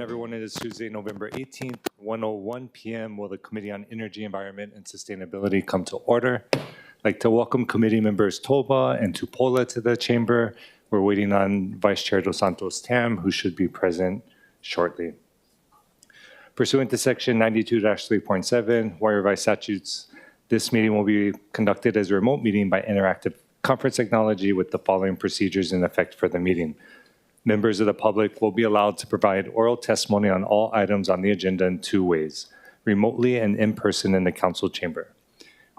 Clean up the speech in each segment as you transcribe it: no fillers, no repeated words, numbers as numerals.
everyone. It is Tuesday, November 18th, 1:01 p.m. Will the Committee on Energy, Environment, and Sustainability come to order? I'd like to welcome committee members Toba and Tupola to the chamber. We're waiting on Vice Chair Dos Santos Tam, who should be present shortly. Pursuant to Section 92-3.7, WIRE statutes, this meeting will be conducted as a remote meeting by interactive conference technology with the following procedures in effect for the meeting. Members of the public will be allowed to provide oral testimony on all items on the agenda in two ways, remotely and in person in the council chamber.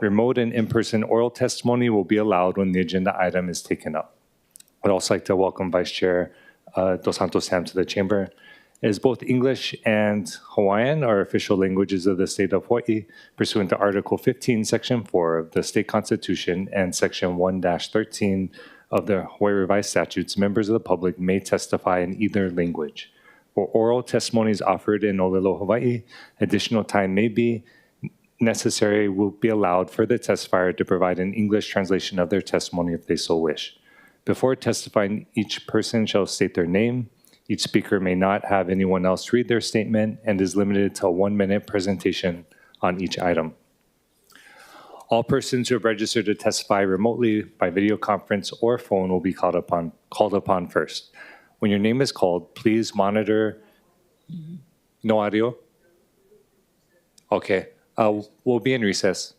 Remote and in-person oral testimony will be allowed when the agenda item is taken up. I'd also like to welcome Vice Chair Dos Santos Tam to the chamber. As both English and Hawaiian are official languages of the state of Hawaii, pursuant to Article 15, Section 4 of the state constitution and Section 1-13 of the Hawaii Revised Statutes, members of the public may testify in either language. For oral testimonies offered in Honolulu, Hawaii, additional time may be necessary, will be allowed for the testifier to provide an English translation of their testimony if they so wish. Before testifying, each person shall state their name. Each speaker may not have anyone else read their statement and is limited to a 1-minute presentation on each item. All persons who have registered to testify remotely by video conference or phone will be called upon first. When your name is called, please monitor. No audio? Okay, we'll be in recess.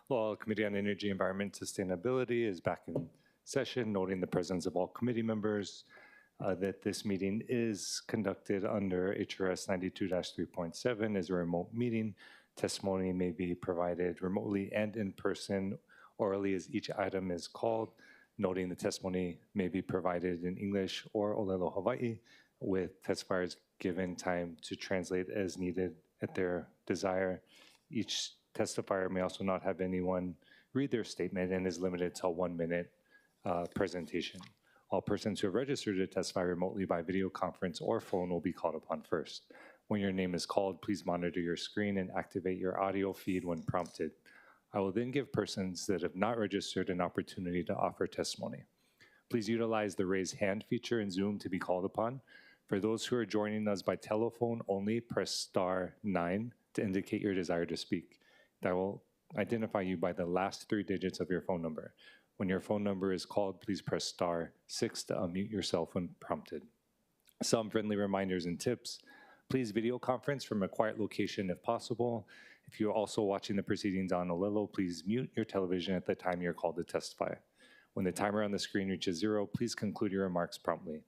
Well, Committee on Energy, Environment, and Sustainability is back in session, noting the presence of all committee members, that this meeting is conducted under HRS 92-3.7 as a remote meeting. Testimony may be provided remotely and in person orally as each item is called, noting the testimony may be provided in English or Olelo Hawaii, with testifiers given time to translate as needed at their desire. Each testifier may also not have anyone read their statement and is limited to a 1-minute presentation. All persons who have registered to testify remotely by video conference or phone will be called upon first. When your name is called, please monitor your screen and activate your audio feed when prompted. I will then give persons that have not registered an opportunity to offer testimony. Please utilize the raise hand feature in Zoom to be called upon. For those who are joining us by telephone only, press *9 to indicate your desire to speak. That will identify you by the last 3 digits of your phone number. When your phone number is called, please press *6 to unmute yourself when prompted. Some friendly reminders and tips. Please video conference from a quiet location if possible. If you're also watching the proceedings on Olelo, please mute your television at the time you're called to testify. When the timer on the screen reaches 0, please conclude your remarks promptly.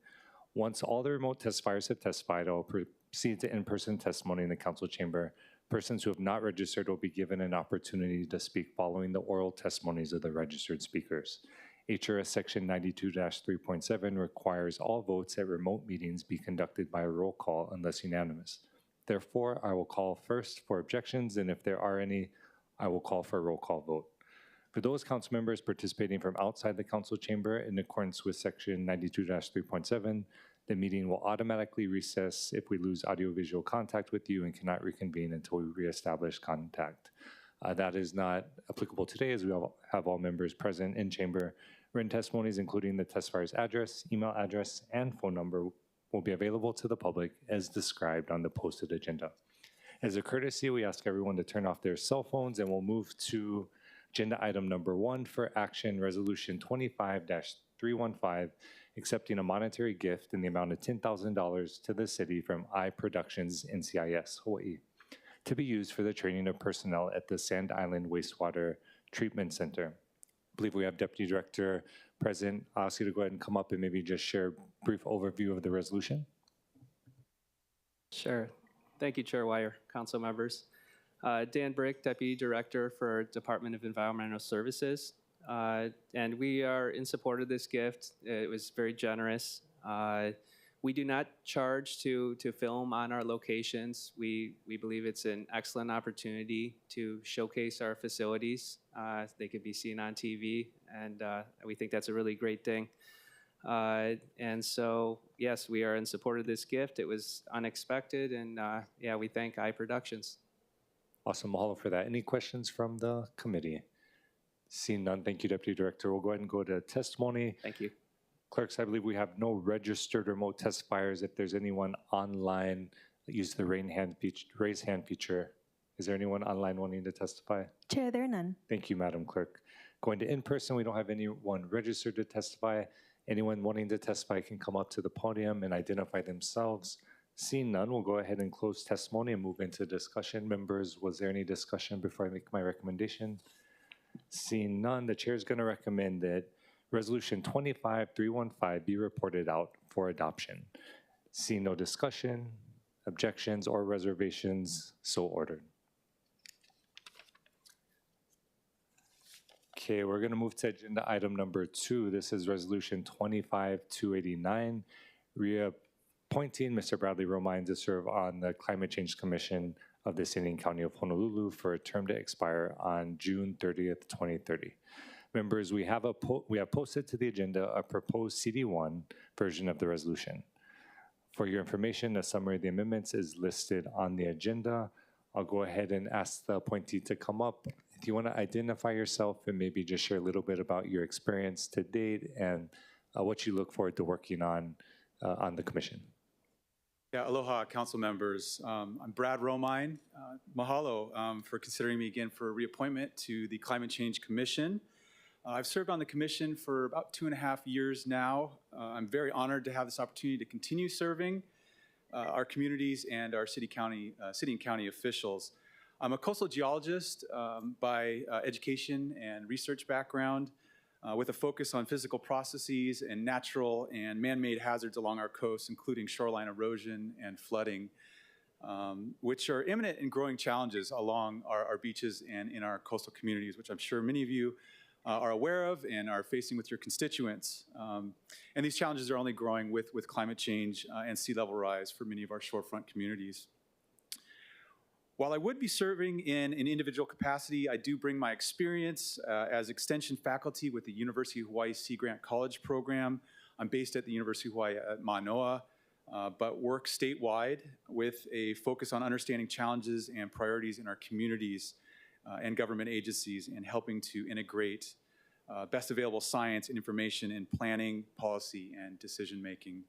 Once all the remote testifiers have testified, I will proceed to in-person testimony in the council chamber. Persons who have not registered will be given an opportunity to speak following the oral testimonies of the registered speakers. HRS Section 92-3.7 requires all votes at remote meetings be conducted by a roll call unless unanimous. Therefore, I will call first for objections, and if there are any, I will call for a roll call vote. For those council members participating from outside the council chamber in accordance with Section 92-3.7, the meeting will automatically recess if we lose audiovisual contact with you and cannot reconvene until we reestablish contact. That is not applicable today, as we have all members present in chamber. Written testimonies, including the testifier's address, email address, and phone number, will be available to the public as described on the posted agenda. As a courtesy, we ask everyone to turn off their cell phones, and we'll move to agenda item number 1 for action, Resolution 25-315, accepting a monetary gift in the amount of $10,000 to the city from I Productions NCIS, Hawaii, to be used for the training of personnel at the Sand Island Wastewater Treatment Center. I believe we have Deputy Director present. I'll ask you to go ahead and come up and maybe just share a brief overview of the resolution. Sure. Thank you, Chair Weyer, council members. Dan Brick, Deputy Director for Department of Environmental Services. And we are in support of this gift. It was very generous. We do not charge to film on our locations. We believe it's an excellent opportunity to showcase our facilities. They could be seen on TV, and we think that's a really great thing. And so, yes, we are in support of this gift. It was unexpected, and yeah, we thank I Productions. Awesome, mahalo for that. Any questions from the committee? Seeing none, thank you, Deputy Director. We'll go ahead and go to testimony. Thank you. Clerks, I believe we have no registered remote testifiers. If there's anyone online, use the raise hand feature. Is there anyone online wanting to testify? Chair, there are none. Thank you, Madam Clerk. Going to in-person, we don't have anyone registered to testify. Anyone wanting to testify can come up to the podium and identify themselves. Seeing none, we'll go ahead and close testimony and move into discussion. Members, was there any discussion before I make my recommendation? Seeing none, the chair is going to recommend that Resolution 25-315 be reported out for adoption. Seeing no discussion, objections, or reservations, so ordered. Okay, we're going to move to agenda item number 2. This is Resolution 25-289, reappointing Mr. Bradley Romine to serve on the Climate Change Commission of the City and County of Honolulu for a term to expire on June 30th, 2030. Members, we have posted to the agenda a proposed CD1 version of the resolution. For your information, a summary of the amendments is listed on the agenda. I'll go ahead and ask the appointee to come up. If you want to identify yourself and maybe just share a little bit about your experience to date and what you look forward to working on the commission. Yeah, aloha, council members. I'm Brad Romine. Mahalo for considering me again for reappointment to the Climate Change Commission. I've served on the commission for about 2.5 years now. I'm very honored to have this opportunity to continue serving our communities and our city and county officials. I'm a coastal geologist by education and research background with a focus on physical processes and natural and man-made hazards along our coast, including shoreline erosion and flooding, which are imminent and growing challenges along our beaches and in our coastal communities, which I'm sure many of you are aware of and are facing with your constituents. And these challenges are only growing with climate change and sea level rise for many of our shorefront communities. While I would be serving in an individual capacity, I do bring my experience as extension faculty with the University of Hawaii Sea Grant College program. I'm based at the University of Hawaii at Manoa, but work statewide with a focus on understanding challenges and priorities in our communities and government agencies and helping to integrate best available science and information in planning, policy, and decision making.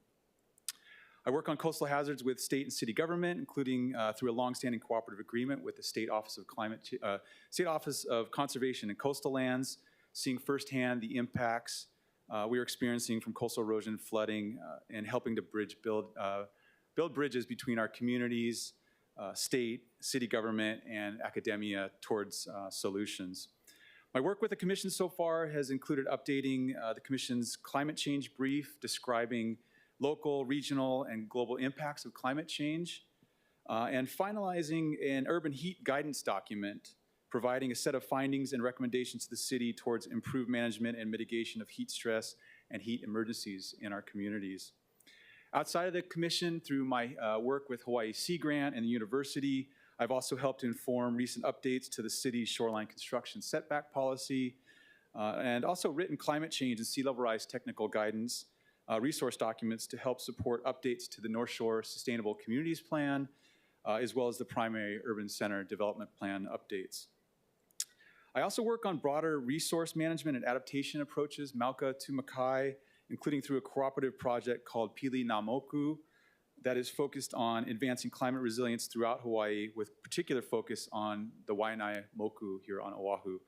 I work on coastal hazards with state and city government, including through a longstanding cooperative agreement with the State Office of Conservation and Coastal Lands, seeing firsthand the impacts we are experiencing from coastal erosion, flooding, and helping to build bridges between our communities, state, city government, and academia towards solutions. My work with the Commission so far has included updating the Commission's climate change brief, describing local, regional, and global impacts of climate change, and finalizing an urban heat guidance document, providing a set of findings and recommendations to the city towards improved management and mitigation of heat stress and heat emergencies in our communities. Outside of the Commission, through my work with Hawaii Sea Grant and the university, I've also helped to inform recent updates to the city's shoreline construction setback policy, and also written climate change and sea level rise technical guidance, resource documents to help support updates to the North Shore Sustainable Communities Plan, as well as the Primary Urban Center Development Plan updates. I also work on broader resource management and adaptation approaches, Mauka to Makai, including through a cooperative project called Pili na Moku that is focused on advancing climate resilience throughout Hawaii with particular focus on the Waianae Moku here on Oahu,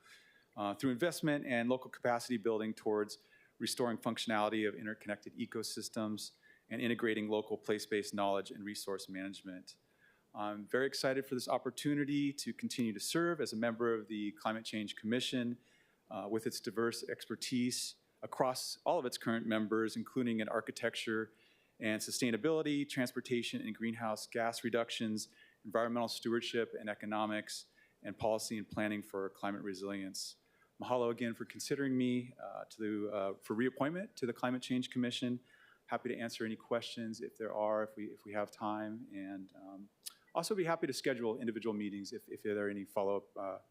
through investment and local capacity building towards restoring functionality of interconnected ecosystems, and integrating local place-based knowledge and resource management. I'm very excited for this opportunity to continue to serve as a member of the Climate Change Commission with its diverse expertise across all of its current members, including in architecture and sustainability, transportation and greenhouse gas reductions, environmental stewardship and economics, and policy and planning for climate resilience. Mahalo again for considering me for reappointment to the Climate Change Commission. Happy to answer any questions if there are, if we have time, and also be happy to schedule individual meetings if there are any follow-up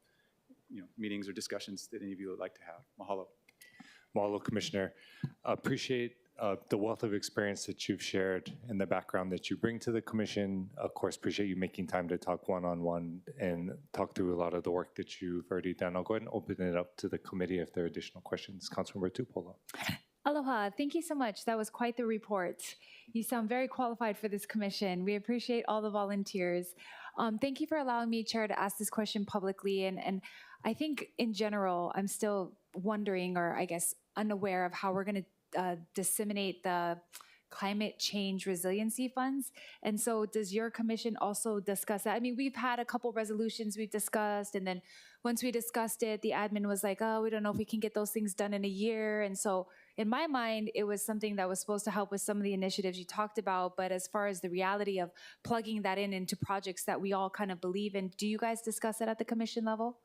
meetings or discussions that any of you would like to have. Mahalo. Mahalo, Commissioner. Appreciate the wealth of experience that you've shared and the background that you bring to the Commission. Of course, appreciate you making time to talk one-on-one and talk through a lot of the work that you've already done. I'll go ahead and open it up to the committee if there are additional questions. Councilmember Tupola. Aloha. Thank you so much. That was quite the report. You sound very qualified for this commission. We appreciate all the volunteers. Thank you for allowing me, Chair, to ask this question publicly. And I think in general, I'm still wondering, or I guess unaware of how we're going to disseminate the climate change resiliency funds. And so does your commission also discuss that? I mean, we've had a couple resolutions we've discussed, and then once we discussed it, the admin was like, oh, we don't know if we can get those things done in a year. And so in my mind, it was something that was supposed to help with some of the initiatives you talked about. But as far as the reality of plugging that into projects that we all kind of believe in, do you guys discuss it at the commission level?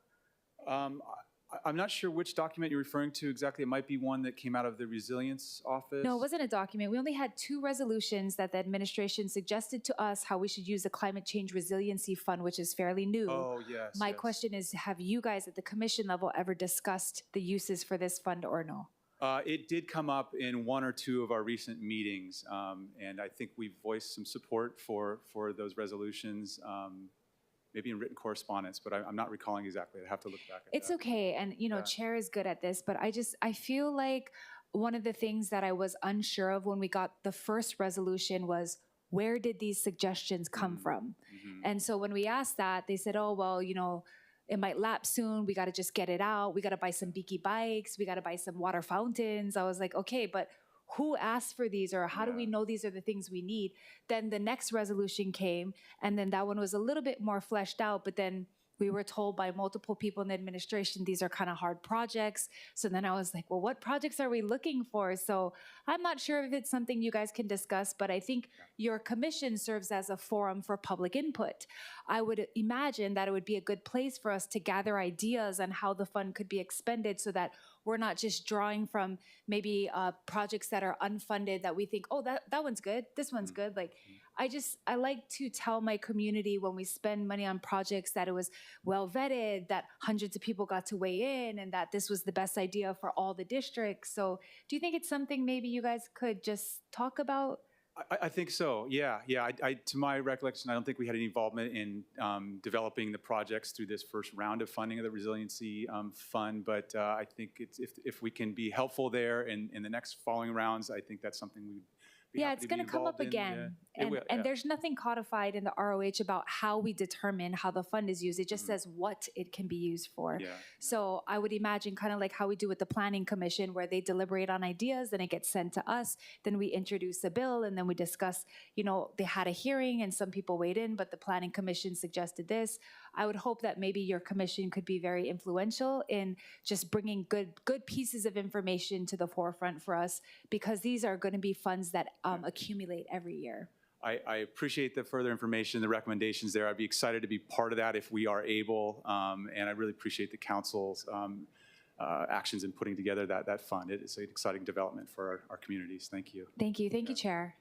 I'm not sure which document you're referring to exactly. It might be one that came out of the Resilience Office. No, it wasn't a document. We only had 2 resolutions that the administration suggested to us how we should use the Climate Change Resiliency Fund, which is fairly new. Oh, yes. My yes. question is, have you guys at the commission level ever discussed the uses for this fund or no? It did come up in 1 or 2 of our recent meetings, and I think we voiced some support for those resolutions. Maybe in written correspondence, but I'm not recalling exactly. I have to look back at It's that. okay. And, Chair is good at this, but I feel like one of the things that I was unsure of when we got the first resolution was, where did these suggestions come from? Mm-hmm. And so when we asked that, they said, oh, well, it might lapse soon. We got to just get it out. We got to buy some beaky bikes. We got to buy some water fountains. I was like, okay, but who asked for these, or how do we know these are the things we need? Then the next resolution came, and then that one was a little bit more fleshed out, but then we were told by multiple people in the administration, these are kind of hard projects. So then I was like, well, what projects are we looking for? So I'm not sure if it's something you guys can discuss, but I think your commission serves as a forum for public input. I would imagine that it would be a good place for us to gather ideas on how the fund could be expended so that we're not just drawing from maybe projects that are unfunded that we think, oh, that one's good, this one's good. Like, I like to tell my community when we spend money on projects that it was well vetted, that hundreds of people got to weigh in, and that this was the best idea for all the districts. So do you think it's something maybe you guys could just talk about? I think so, yeah. To my recollection, I don't think we had any involvement in developing the projects through this first round of funding of the Resiliency Fund, but I think if we can be helpful there in the next following rounds, I think that's something we'd be Yeah, happy it's to be going to come up involved in. again. Yeah. And there's nothing codified in the ROH about how we determine how the fund is used. It just says what it can be used for. Yeah. So I would imagine kind of like how we do with the Planning Commission, where they deliberate on ideas, then it gets sent to us, then we introduce a bill, and then we discuss, they had a hearing and some people weighed in, but the Planning Commission suggested this. I would hope that maybe your commission could be very influential in just bringing good pieces of information to the forefront for us, because these are going to be funds that accumulate every year. I appreciate the further information, the recommendations there. I'd be excited to be part of that if we are able, and I really appreciate the council's actions in putting together that fund. It is an exciting development for our communities. Thank you. Thank you. Thank you, Chair.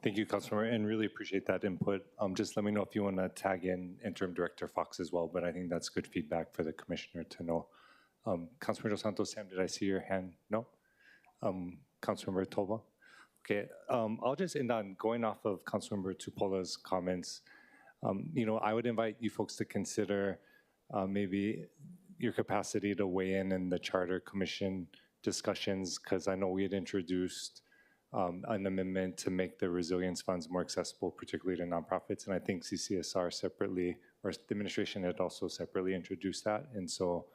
Thank you, Councilmember, and really appreciate that input. Just let me know if you want to tag in Interim Director Fox as well, but I think that's good feedback for the Commissioner to know. Councilmember Dos Santos, Sam, did I see your hand? No? Councilmember Toba? Okay, I'll just end on going off of Councilmember Tupola's comments. I would invite you folks to consider maybe your capacity to weigh in the Charter Commission discussions, because I know we had introduced an amendment to make the resilience funds more accessible, particularly to nonprofits, and I think CCSR separately, or the administration had also separately introduced that, and so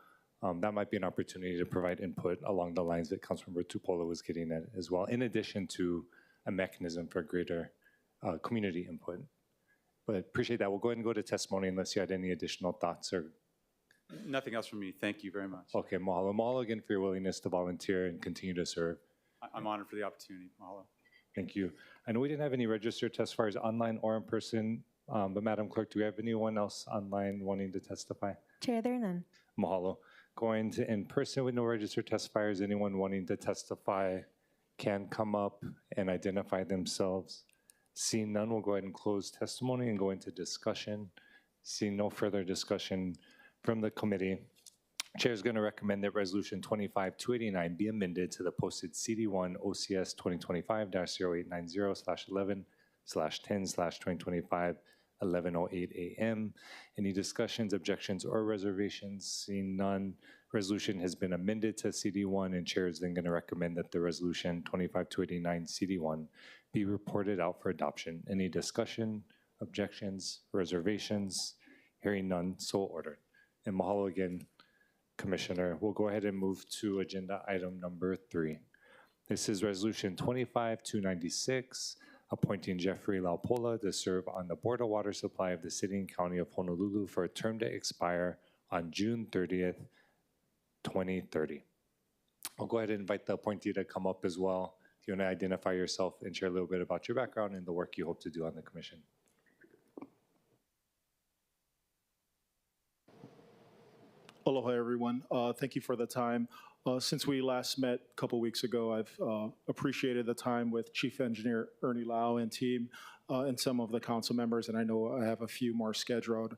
that might be an opportunity to provide input along the lines that Councilmember Tupola was getting at as well, in addition to a mechanism for greater community input. But appreciate that. We'll go ahead and go to testimony unless you had any additional thoughts or. Nothing else from me. Thank you very much. Okay, mahalo. Mahalo again for your willingness to volunteer and continue to serve. I'm honored for the opportunity. Mahalo. Thank you. I know we didn't have any registered testifiers online or in person, but Madam Clerk, do we have anyone else online wanting to testify? Chair, there are none. Mahalo. Going to in person with no registered testifiers, anyone wanting to testify can come up and identify themselves. Seeing none, we'll go ahead and close testimony and go into discussion. Seeing no further discussion from the committee, Chair is going to recommend that Resolution 25-289 be amended to the posted CD1 OCS 2025-0890/11/10/2025 11:08 a.m. Any discussions, objections, or reservations? Seeing none, resolution has been amended to CD1, and Chair is then going to recommend that the Resolution 25-289 CD1 be reported out for adoption. Any discussion, objections, reservations? Hearing none, so ordered. And mahalo again, Commissioner. We'll go ahead and move to agenda item number 3. This is Resolution 25-296, appointing Jeffrey Laupola to serve on the Board of Water Supply of the City and County of Honolulu for a term to expire on June 30th, 2030. I'll go ahead and invite the appointee to come up as well. If you want to identify yourself and share a little bit about your background and the work you hope to do on the commission. Aloha, everyone. Thank you for the time. Since we last met a couple weeks ago, I've appreciated the time with Chief Engineer Ernie Lau and team and some of the council members, and I know I have a few more scheduled.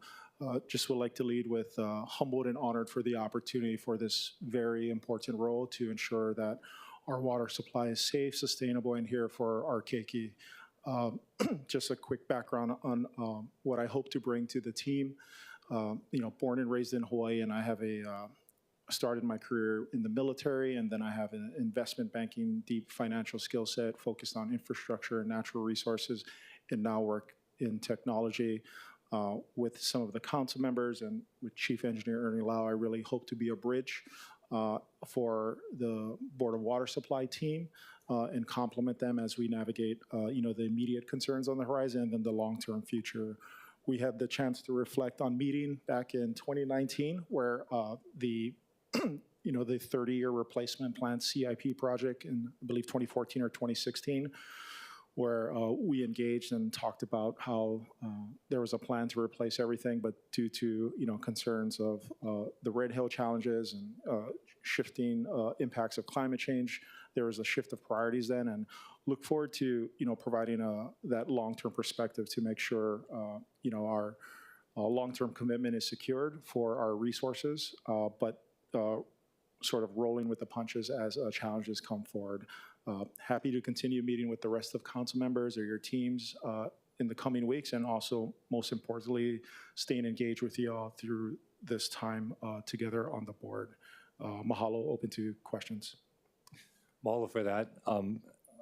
Just would like to lead with humbled and honored for the opportunity for this very important role to ensure that our water supply is safe, sustainable, and here for our keiki. Just a quick background on what I hope to bring to the team. Born and raised in Hawaii, and I have started my career in the military, and then I have an investment banking, deep financial skill set focused on infrastructure and natural resources, and now work in technology with some of the council members and with Chief Engineer Ernie Lau. I really hope to be a bridge for the Board of Water Supply team and complement them as we navigate, the immediate concerns on the horizon and then the long-term future we had the chance to reflect on meeting back in 2019 where the the 30-year replacement plan CIP project in, I believe, 2014 or 2016, where we engaged and talked about how there was a plan to replace everything, but due to concerns of the Red Hill challenges and shifting impacts of climate change, there was a shift of priorities then, and look forward to providing that long-term perspective to make sure our long-term commitment is secured for our resources, but sort of rolling with the punches as challenges come forward. Happy to continue meeting with the rest of council members or your teams in the coming weeks, and also, most importantly, staying engaged with you all through this time together on the board. Mahalo, open to questions. Mahalo for that.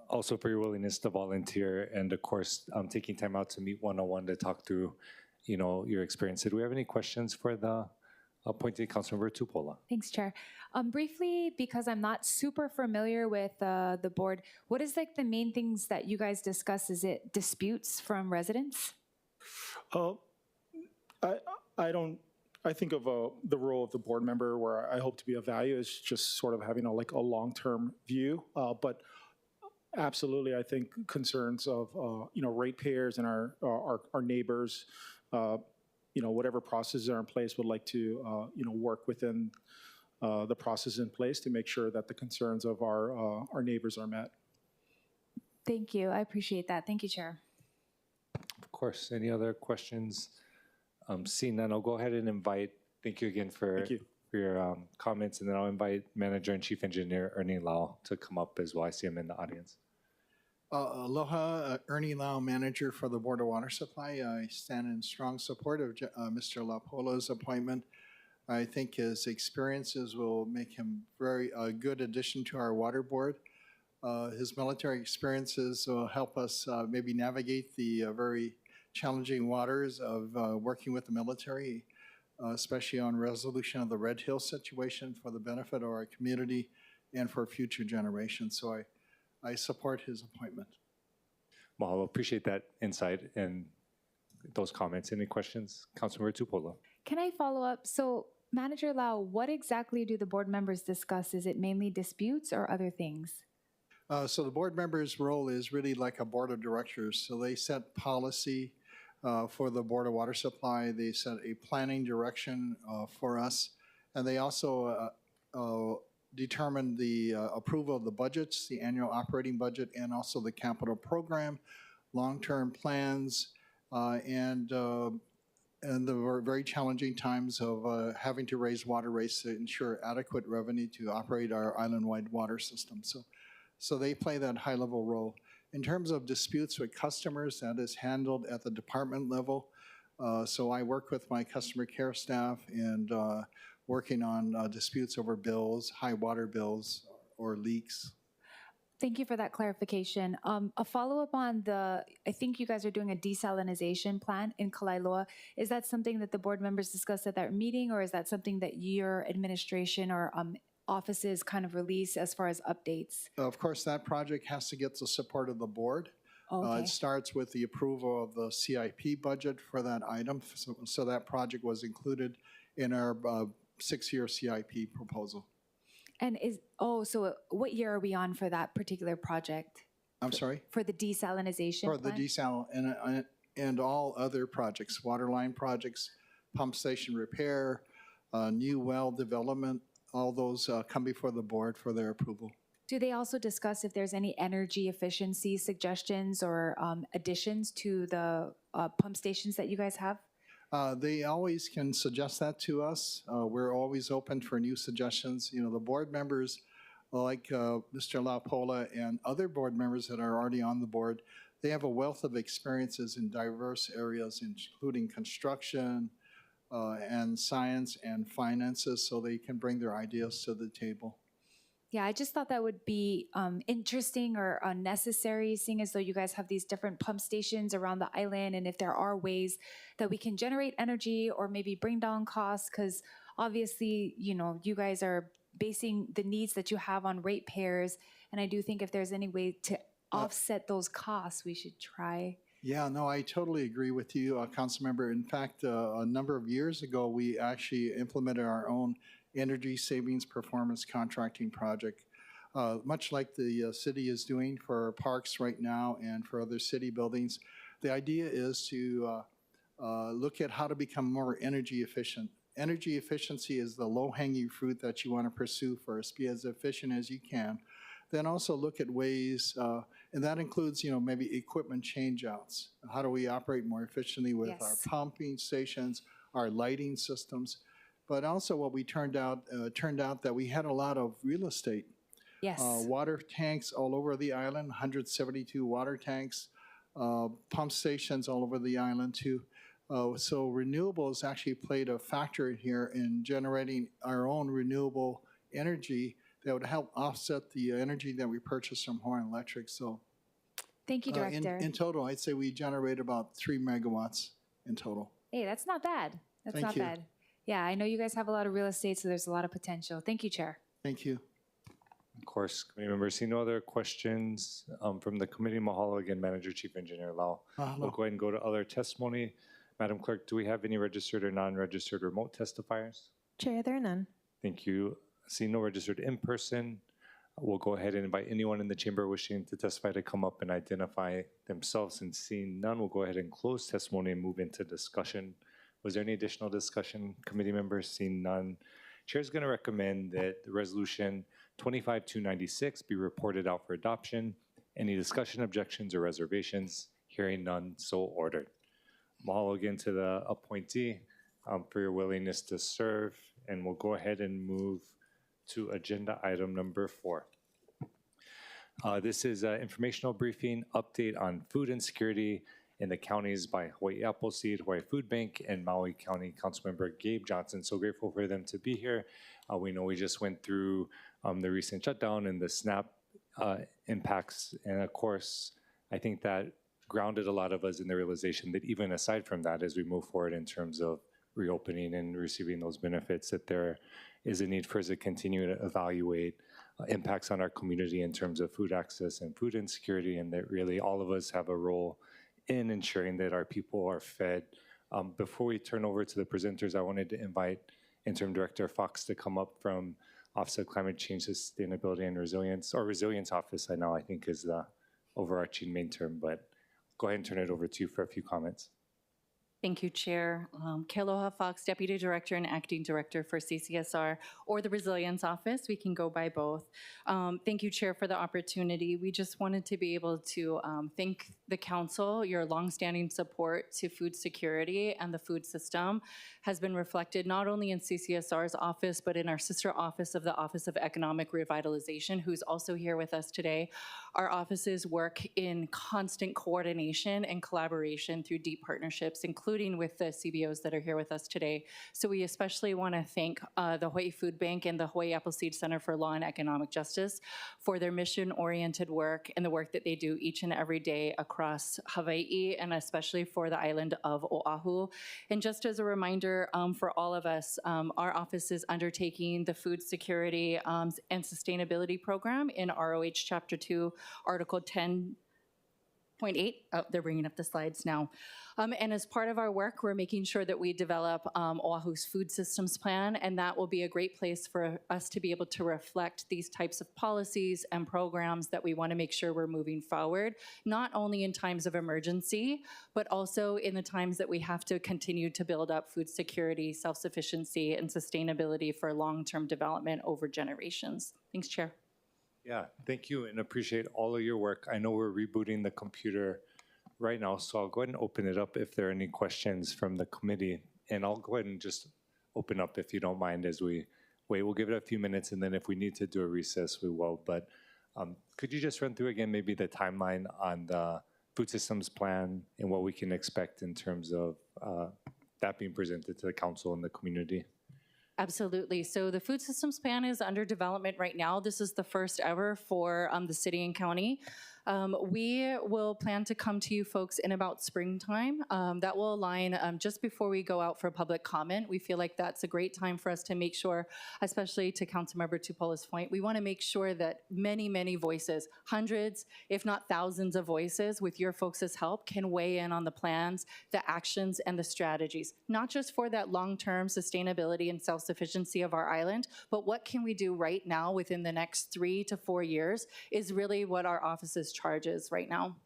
Also for your willingness to volunteer, and of course, taking time out to meet one-on-one to talk through, your experience. Do we have any questions for the appointed Councilmember Tupola? Thanks, Chair. Briefly, because I'm not super familiar with the board, what is like the main things that you guys discuss? Is it disputes from residents? I think of the role of the board member where I hope to be of value is just sort of having a long-term view. But absolutely, I think concerns of ratepayers and our neighbors, whatever processes are in place, would like to work within the process in place to make sure that the concerns of our neighbors are met. Thank you. I appreciate that. Thank you, Chair. Of course. Any other questions? Seeing none, I'll go ahead and invite. Thank you again for your comments, and then I'll invite Manager and Chief Engineer Ernie Lau to come up as well. I see him in the audience. Aloha, Ernie Lau, Manager for the Board of Water Supply. I stand in strong support of Mr. Lapola's appointment. I think his experiences will make him a good addition to our water board. His military experiences will help us maybe navigate the very challenging waters of working with the military, especially on resolution of the Red Hill situation for the benefit of our community and for future generations. So I support his appointment. Mahalo, appreciate that insight and those comments. Any questions? Councilmember Tupola. Can I follow up? So, Manager Lau, what exactly do the board members discuss? Is it mainly disputes or other things? So the board members' role is really like a board of directors. So they set policy for the Board of Water Supply. They set a planning direction for us. And they also determine the approval of the budgets, the annual operating budget, and also the capital program, long-term plans, and the very challenging times of having to raise water rates to ensure adequate revenue to operate our island-wide water system. So they play that high-level role. In terms of disputes with customers, that is handled at the department level. So I work with my customer care staff and working on disputes over bills, high water bills, or leaks. Thank you for that clarification. A follow-up on I think you guys are doing a desalinization plant in Kailua. Is that something that the board members discussed at that meeting, or is that something that your administration or offices kind of release as far as updates? Of course, that project has to get the support of the board. Okay. It starts with the approval of the CIP budget for that item. So that project was included in our 6-year CIP proposal. And so what year are we on for that particular project? I'm sorry? For the desalinization For plant? the desal and all other projects, water line projects, pump station repair, new well development, all those come before the board for their approval. Do they also discuss if there's any energy efficiency suggestions or additions to the pump stations that you guys have? They always can suggest that to us. We're always open for new suggestions. You know, the board members like Mr. Lapola and other board members that are already on the board, they have a wealth of experiences in diverse areas, including construction and science and finances, so they can bring their ideas to the table. Yeah, I just thought that would be interesting or necessary, seeing as though you guys have these different pump stations around the island, and if there are ways that we can generate energy or maybe bring down costs, because obviously, you know, you guys are basing the needs that you have on ratepayers, and I do think if there's any way to offset those costs, we should try. Yeah, no, I totally agree with you, Councilmember. In fact, a number of years ago, we actually implemented our own energy savings performance contracting project, much like the city is doing for parks right now and for other city buildings. The idea is to look at how to become more energy efficient. Energy efficiency is the low-hanging fruit that you want to pursue first. Be as efficient as you can. Then also look at ways, and that includes, maybe equipment change-outs. How do we operate more efficiently with our Yes. pumping stations, our lighting systems? But also what we turned out that we had a lot of real estate. Yes. Water tanks all over the island, 172 water tanks, pump stations all over the island too. So renewables actually played a factor here in generating our own renewable energy that would help offset the energy that we purchase from Hawaiian Electric. So Thank you, Director. in total, I'd say we generate about 3 megawatts in total. Hey, that's not bad. That's Thank not you. bad. Yeah, I know you guys have a lot of real estate, so there's a lot of potential. Thank you, Chair. Thank you. Of course, committee members, see no other questions from the committee. Mahalo again, Manager Chief Engineer Lau. Mahalo. We'll go ahead and go to other testimony. Madam Clerk, do we have any registered or non-registered remote testifiers? Chair, there are none. Thank you. See no registered in person. We'll go ahead and invite anyone in the chamber wishing to testify to come up and identify themselves. And seeing none, we'll go ahead and close testimony and move into discussion. Was there any additional discussion, committee members? Seeing none. Chair is going to recommend that the resolution 25-296 be reported out for adoption. Any discussion, objections, or reservations? Hearing none, so ordered. Mahalo again to the appointee for your willingness to serve, and we'll go ahead and move to agenda item number 4. This is an informational briefing update on food insecurity in the counties by Hawaii Appleseed, Hawaii FOODBANK, and Maui County Councilmember Gabe Johnson. So grateful for them to be here. We know we just went through the recent shutdown and the SNAP impacts, and of course, I think that grounded a lot of us in the realization that even aside from that, as we move forward in terms of reopening and receiving those benefits, that there is a need for us to continue to evaluate impacts on our community in terms of food access and food insecurity, and that really all of us have a role in ensuring that our people are fed. Before we turn over to the presenters, I wanted to invite Interim Director Fox to come up from Office of Climate Change, Sustainability, and Resilience, or Resilience Office, I think is the overarching main term, but go ahead and turn it over to you for a few comments. Thank you, Chair. Kealoha Fox, Deputy Director and Acting Director for CCSR, or the Resilience Office. We can go by both. Thank you, Chair, for the opportunity. We just wanted to be able to thank the Council. Your longstanding support to food security and the food system has been reflected not only in CCSR's office, but in our sister office of the Office of Economic Revitalization, who's also here with us today. Our offices work in constant coordination and collaboration through deep partnerships, including with the CBOs that are here with us today. So we especially want to thank the Hawaii Food Bank and the Hawaii Appleseed Center for Law and Economic Justice for their mission-oriented work and the work that they do each and every day across Hawaii, and especially for the island of Oahu. And just as a reminder for all of us, our office is undertaking the Food Security and Sustainability Program in ROH Chapter 2, Article 10.8. Oh, they're bringing up the slides now. And as part of our work, we're making sure that we develop Oahu's food systems plan, and that will be a great place for us to be able to reflect these types of policies and programs that we want to make sure we're moving forward, not only in times of emergency, but also in the times that we have to continue to build up food security, self-sufficiency, and sustainability for long-term development over generations. Thanks, Chair. Yeah, thank you, and appreciate all of your work. I know we're rebooting the computer right now, so I'll go ahead and open it up if there are any questions from the committee. And I'll go ahead and just open up, if you don't mind, as we wait. We'll give it a few minutes, and then if we need to do a recess, we will. But could you just run through again maybe the timeline on the food systems plan and what we can expect in terms of that being presented to the council and the community? Absolutely. So the food systems plan is under development right now. This is the first ever for the city and county. We will plan to come to you folks in about springtime. That will align just before we go out for public comment. We feel like that's a great time for us to make sure, especially to Councilmember Tupola's point, we want to make sure that many, many voices, hundreds, if not thousands of voices with your folks' help can weigh in on the plans, the actions, and the strategies, not just for that long-term sustainability and self-sufficiency of our island, but what can we do right now within the next 3 to 4 years is really what our office's charge is right now.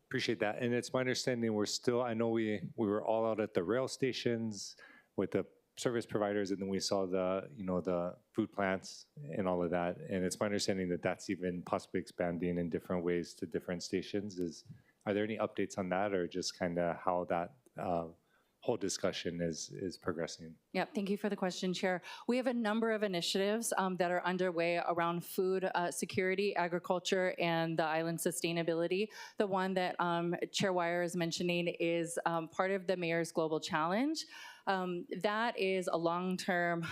Appreciate that. And it's my understanding we're still, I know we were all out at the rail stations with the service providers, and then we saw the, the food plants and all of that. And it's my understanding that that's even possibly expanding in different ways to different stations. Are there any updates on that, or just kind of how that whole discussion is progressing? Yeah, thank you for the question, Chair. We have a number of initiatives that are underway around food security, agriculture, and the island sustainability. The one that Chair Weyer is mentioning is part of the Mayor's Global Challenge. That is a long-term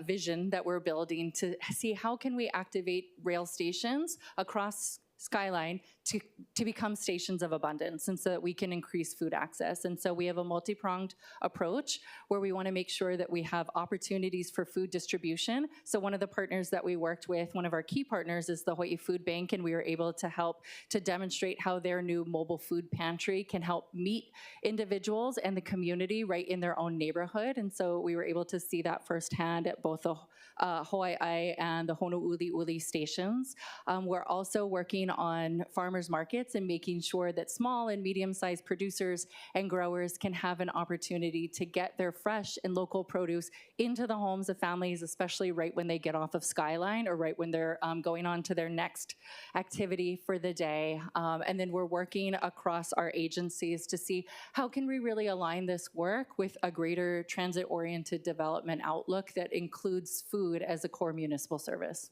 vision that we're building to see how can we activate rail stations across Skyline to become stations of abundance, and so that we can increase food access. And so we have a multi-pronged approach where we want to make sure that we have opportunities for food distribution. So one of the partners that we worked with, one of our key partners, is the Hawaii Food Bank, and we were able to help to demonstrate how their new mobile food pantry can help meet individuals and the community right in their own neighborhood. And so we were able to see that firsthand at both the HAWAI'I and the Honolulu stations. We're also working on farmers markets and making sure that small and medium-sized producers and growers can have an opportunity to get their fresh and local produce into the homes of families, especially right when they get off of Skyline or right when they're going on to their next activity for the day. And then we're working across our agencies to see how can we really align this work with a greater transit-oriented development outlook that includes food as a core municipal service.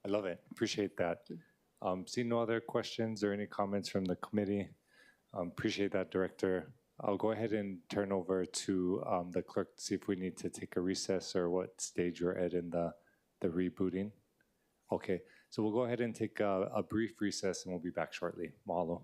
I love it. Appreciate that. See no other questions or any comments from the committee. Appreciate that, Director. I'll go ahead and turn over to the clerk to see if we need to take a recess or what stage you're at in the rebooting. Okay, so we'll go ahead and take a brief recess and we'll be back shortly. Mahalo.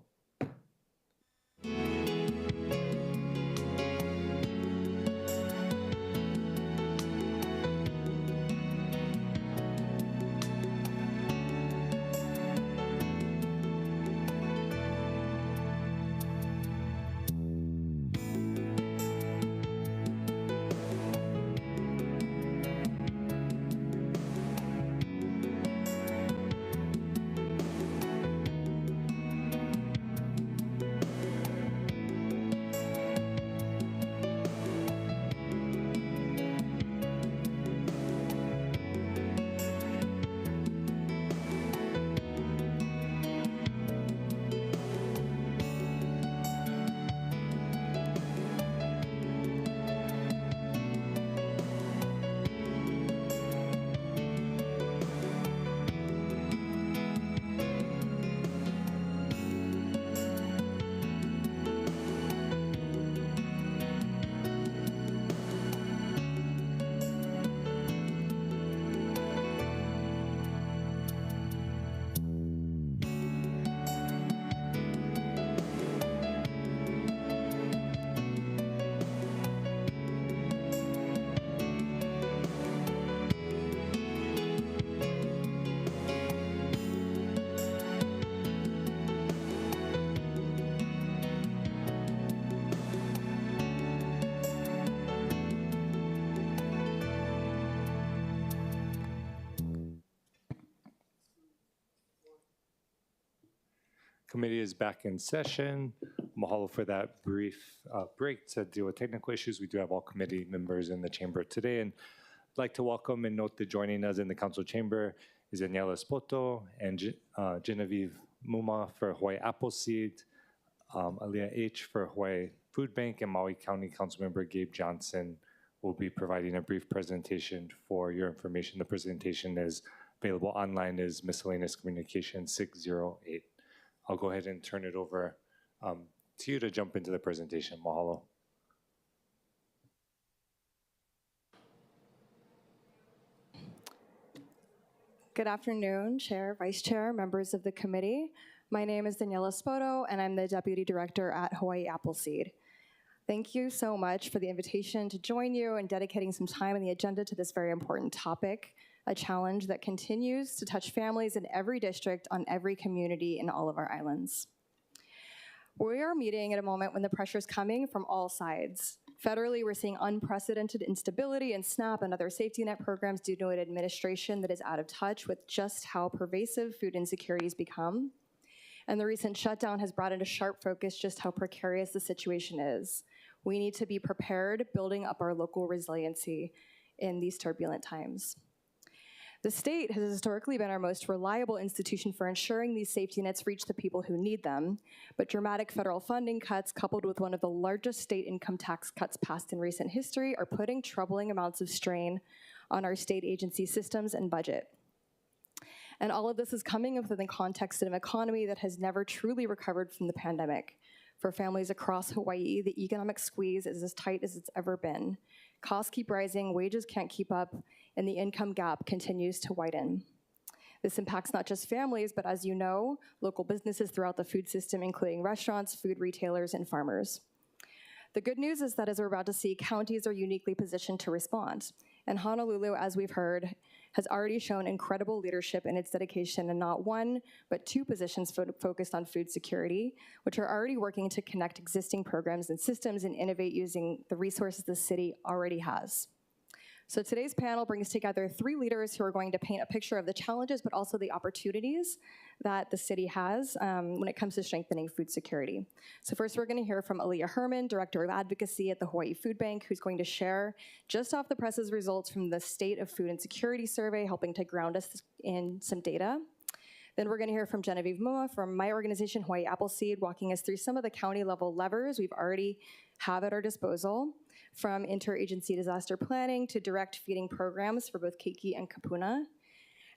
Committee is back in session. Mahalo for that brief break to deal with technical issues. We do have all committee members in the chamber today, and I'd like to welcome and note that joining us in the council chamber is Daniela Spoto and Genevieve Muma for Hawaii APPLESEED, Aliyah H. for Hawaii Food Bank, and Maui County Councilmember Gabe Johnson will be providing a brief presentation for your information. The presentation is available online as Miscellaneous Communication 608. I'll go ahead and turn it over to you to jump into the presentation. Mahalo. Good afternoon, Chair, Vice Chair, members of the committee. My name is Daniela Spoto, and I'm the Deputy Director at Hawaii Appleseed. Thank you so much for the invitation to join you and dedicating some time on the agenda to this very important topic, a challenge that continues to touch families in every district on every community in all of our islands. We are meeting at a moment when the pressure is coming from all sides. Federally, we're seeing unprecedented instability in SNAP and other safety net programs due to an administration that is out of touch with just how pervasive food insecurities become. And the recent shutdown has brought into sharp focus just how precarious the situation is. We need to be prepared, building up our local resiliency in these turbulent times. The state has historically been our most reliable institution for ensuring these safety nets reach the people who need them, but dramatic federal funding cuts coupled with one of the largest state income tax cuts passed in recent history are putting troubling amounts of strain on our state agency systems and budget. And all of this is coming within the context of an economy that has never truly recovered from the pandemic. For families across Hawaii, the economic squeeze is as tight as it's ever been. Costs keep rising, wages can't keep up, and the income gap continues to widen. This impacts not just families, but as you know, local businesses throughout the food system, including restaurants, food retailers, and farmers. The good news is that as we're about to see, counties are uniquely positioned to respond. And Honolulu, as we've heard, has already shown incredible leadership in its dedication in not one, but two positions focused on food security, which are already working to connect existing programs and systems and innovate using the resources the city already has. So today's panel brings together three leaders who are going to paint a picture of the challenges, but also the opportunities that the city has when it comes to strengthening food security. So first we're gonna hear from Aaliyah Herman, Director of Advocacy at the Hawaii Food Bank, who's going to share just off the press's results from the State of Food Insecurity Survey, helping to ground us in some data. Then we're gonna hear from Genevieve Mua from my organization, Hawaii Appleseed, walking us through some of the county level levers we've already have at our disposal, from interagency disaster planning to direct feeding programs for both Keiki and Kapuna.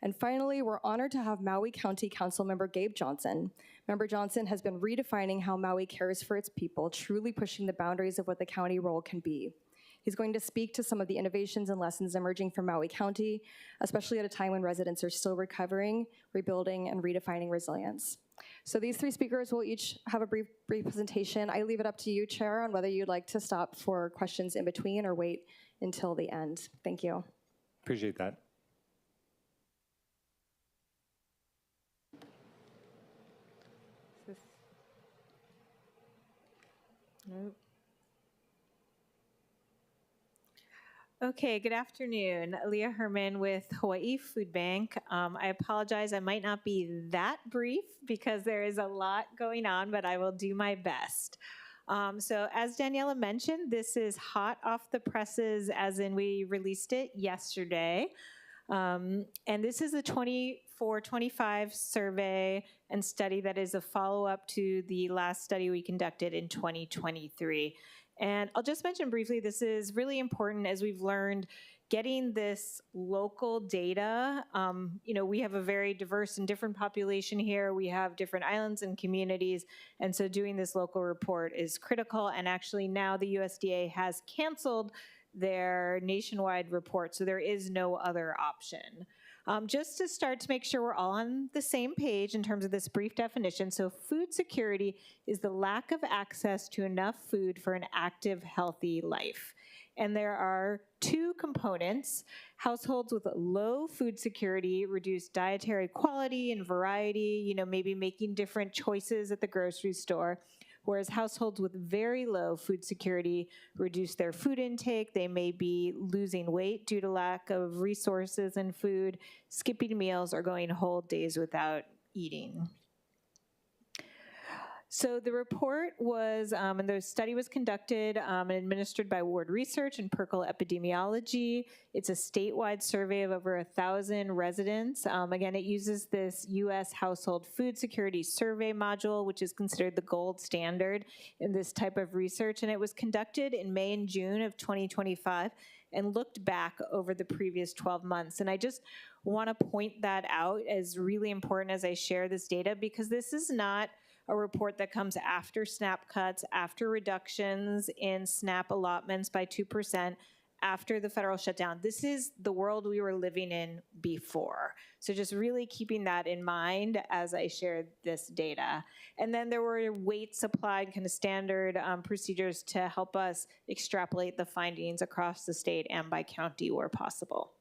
And finally, we're honored to have Maui County Councilmember Gabe Johnson. Member Johnson has been redefining how Maui cares for its people, truly pushing the boundaries of what the county role can be. He's going to speak to some of the innovations and lessons emerging from Maui County, especially at a time when residents are still recovering, rebuilding, and redefining resilience. So these three speakers will each have a brief presentation. I leave it up to you, Chair, on whether you'd like to stop for questions in between or wait until the end. Thank you. Appreciate that. Nope. Okay, good afternoon. Leah Herman with Hawaii Food Bank. I apologize, I might not be that brief because there is a lot going on, but I will do my best. So as Daniela mentioned, this is hot off the presses, as in we released it yesterday. And this is a 24-25 survey and study that is a follow-up to the last study we conducted in 2023. And I'll just mention briefly, this is really important as we've learned getting this local data. We have a very diverse and different population here. We have different islands and communities. And so doing this local report is critical. And actually now the USDA has canceled their nationwide report. So there is no other option. Just to start to make sure we're all on the same page in terms of this brief definition. So food security is the lack of access to enough food for an active, healthy life. And there are two components. Households with low food security reduce dietary quality and variety, maybe making different choices at the grocery store. Whereas households with very low food security reduce their food intake. They may be losing weight due to lack of resources and food, skipping meals, or going whole days without eating. So the report was, and the study was conducted and administered by Ward Research and Perkle Epidemiology. It's a statewide survey of over 1,000 residents. Again, it uses this U.S. Household Food Security Survey module, which is considered the gold standard in this type of research. And it was conducted in May and June of 2025 and looked back over the previous 12 months. And I just want to point that out as really important as I share this data, because this is not a report that comes after SNAP cuts, after reductions in SNAP allotments by 2%, after the federal shutdown. This is the world we were living in before. So just really keeping that in mind as I shared this data. And then there were weight supplied kind of standard procedures to help us extrapolate the findings across the state and by county where possible.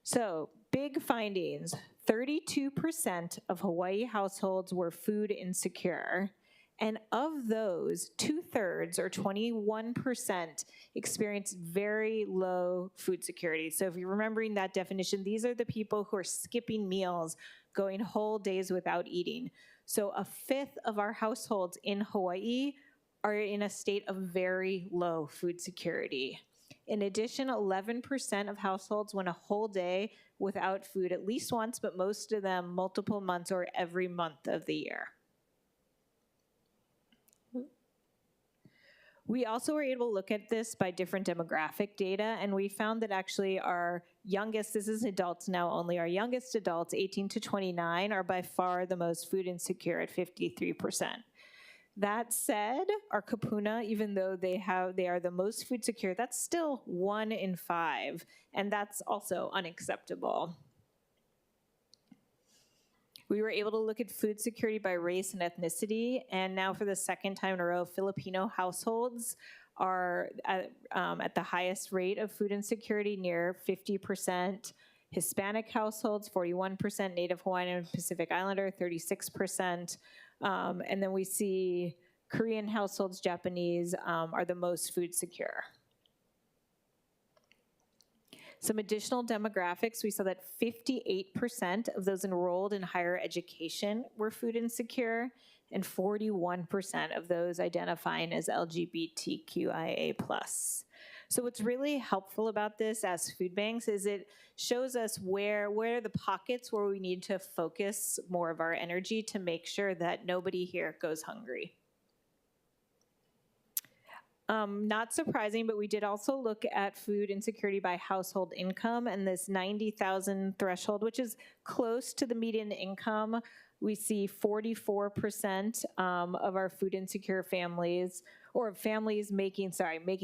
So big findings, 32% of Hawaii households were food insecure. And of those, 2/3 or 21% experienced very low food security. So if you're remembering that definition, these are the people who are skipping meals, going whole days without eating. So 1/5 of our households in Hawaii are in a state of very low food security. In addition, 11% of households went a whole day without food at least once, but most of them multiple months or every month of the year. We also were able to look at this by different demographic data, and we found that actually our youngest, this is adults now only, our youngest adults, 18 to 29, are by far the most food insecure at 53%. That said, our kapuna, even though they are the most food secure, that's still 1 in 5, and that's also unacceptable. We were able to look at food security by race and ethnicity, and now for the second time in a row, Filipino households are at the highest rate of food insecurity, near 50%. Hispanic households, 41%, Native Hawaiian and Pacific Islander, 36%. And then we see Korean households, Japanese, are the most food secure. Some additional demographics, we saw that 58% of those enrolled in higher education were food insecure, and 41% of those identifying as LGBTQIA+. So what's really helpful about this as food banks is it shows us where are the pockets where we need to focus more of our energy to make sure that nobody here goes hungry. Not surprising, but we did also look at food insecurity by household income, and this 90,000 threshold, which is close to the median income. We see 44% of our food insecure families, or families making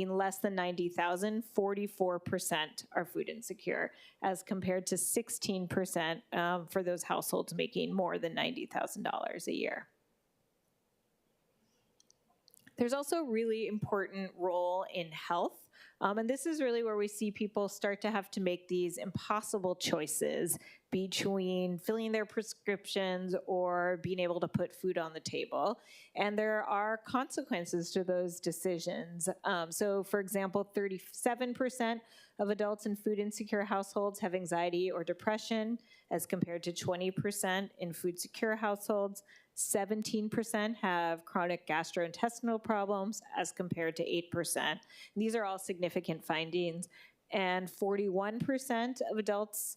less than 90,000, 44% are food insecure, as compared to 16% for those households making more than $90,000 a year. There's also a really important role in health. And this is really where we see people start to have to make these impossible choices between filling their prescriptions or being able to put food on the table. And there are consequences to those decisions. So for example, 37% of adults in food insecure households have anxiety or depression, as compared to 20% in food secure households. 17% have chronic gastrointestinal problems, as compared to 8%. These are all significant findings. And 41% of adults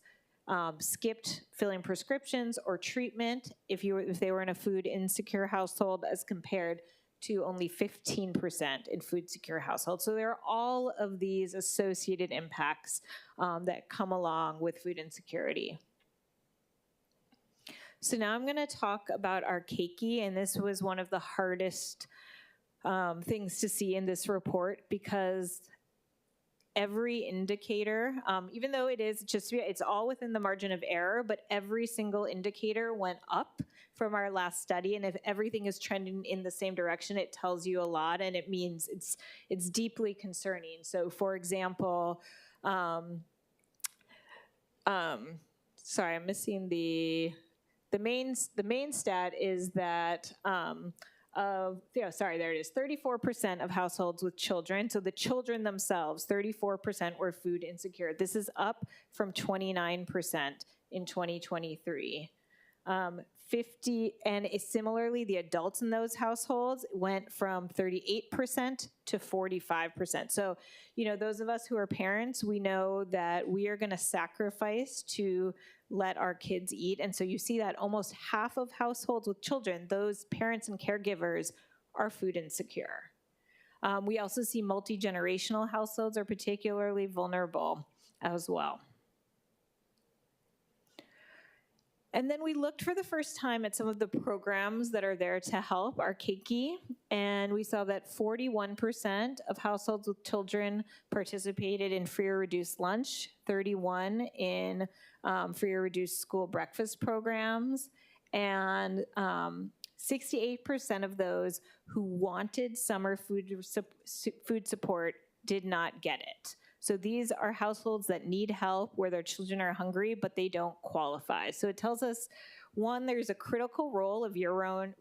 skipped filling prescriptions or treatment if they were in a food insecure household, as compared to only 15% in food secure households. So there are all of these associated impacts that come along with food insecurity. So now I'm going to talk about our keiki, and this was one of the hardest things to see in this report, because every indicator, even though it's all within the margin of error, but every single indicator went up from our last study, and if everything is trending in the same direction, it tells you a lot, and it means it's deeply concerning. So for example, sorry, I'm missing the main stat is that there it is, 34% of households with children, so the children themselves, 34% were food insecure. This is up from 29% in 2023. And similarly, the adults in those households went from 38% to 45%. So, those of us who are parents, we know that we are gonna sacrifice to let our kids eat. And so you see that almost half of households with children, those parents and caregivers, are food insecure. We also see multi-generational households are particularly vulnerable as well. And then we looked for the first time at some of the programs that are there to help our keiki, and we saw that 41% of households with children participated in free or reduced lunch, 31% in free or reduced school breakfast programs, and 68% of those who wanted summer food support did not get it. So these are households that need help where their children are hungry, but they don't qualify. So it tells us, one, there's a critical role of year-round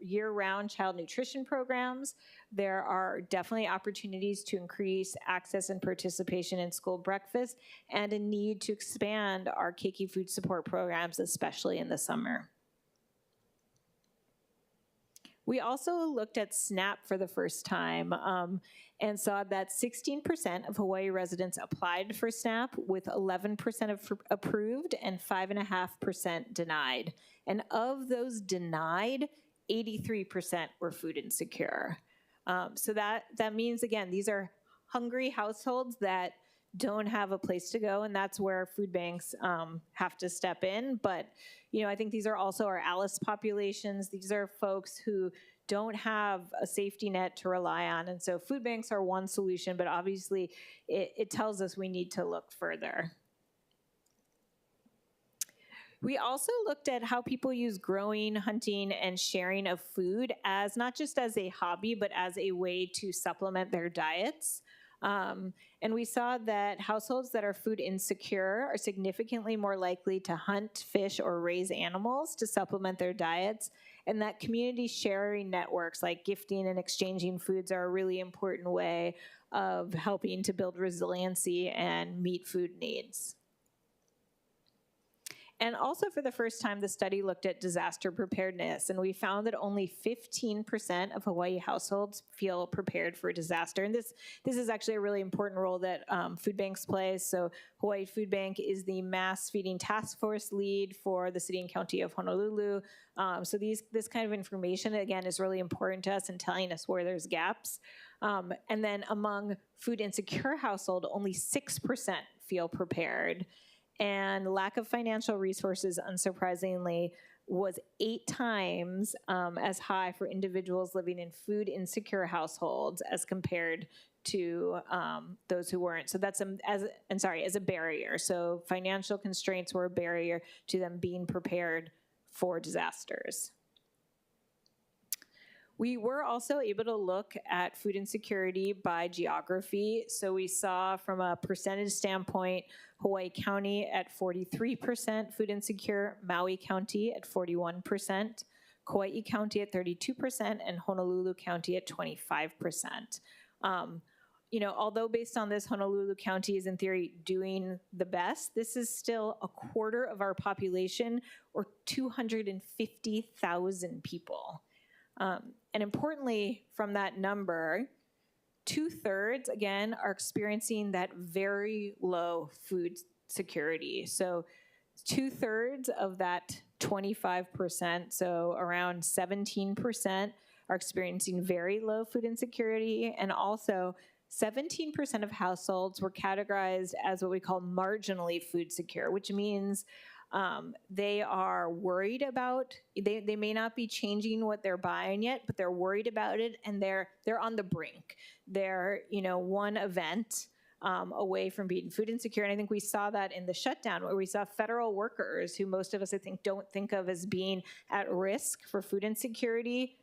child nutrition programs. There are definitely opportunities to increase access and participation in school breakfast, and a need to expand our keiki food support programs, especially in the summer. We also looked at SNAP for the first time and saw that 16% of Hawaii residents applied for SNAP, with 11% approved and 5.5% denied. And of those denied, 83% were food insecure. So that means, again, these are hungry households that don't have a place to go, and that's where food banks have to step in. But I think these are also our ALICE populations. These are folks who don't have a safety net to rely on, and so food banks are one solution, but obviously it tells us we need to look further. We also looked at how people use growing, hunting, and sharing of food as not just as a hobby, but as a way to supplement their diets. And we saw that households that are food insecure are significantly more likely to hunt, fish, or raise animals to supplement their diets, and that community sharing networks like gifting and exchanging foods are a really important way of helping to build resiliency and meet food needs. And also, for the first time, the study looked at disaster preparedness, and we found that only 15% of Hawaii households feel prepared for a disaster. And this is actually a really important role that food banks play. So Hawaii Food Bank is the mass feeding task force lead for the city and county of Honolulu. So this kind of information, again, is really important to us in telling us where there's gaps. And then among food insecure household, only 6% feel prepared. And lack of financial resources, unsurprisingly, was 8 times as high for individuals living in food insecure households as compared to those who weren't. So that's as a barrier. So financial constraints were a barrier to them being prepared for disasters. We were also able to look at food insecurity by geography. So we saw, from a percentage standpoint, Hawaii County at 43% food insecure, Maui County at 41%, Kauai County at 32%, and Honolulu County at 25%. Although based on this, Honolulu County is in theory doing the best, this is still a quarter of our population, or 250,000 people. And importantly, from that number, 2/3, again, are experiencing that very low food security. So 2/3 of that 25%, so around 17%, are experiencing very low food insecurity. And also 17% of households were categorized as what we call marginally food secure, which means they are worried about, they may not be changing what they're buying yet, but they're worried about it, and they're on the brink. They're, one event away from being food insecure. And I think we saw that in the shutdown, where we saw federal workers, who most of us, I think, don't think of as being at risk for food insecurity,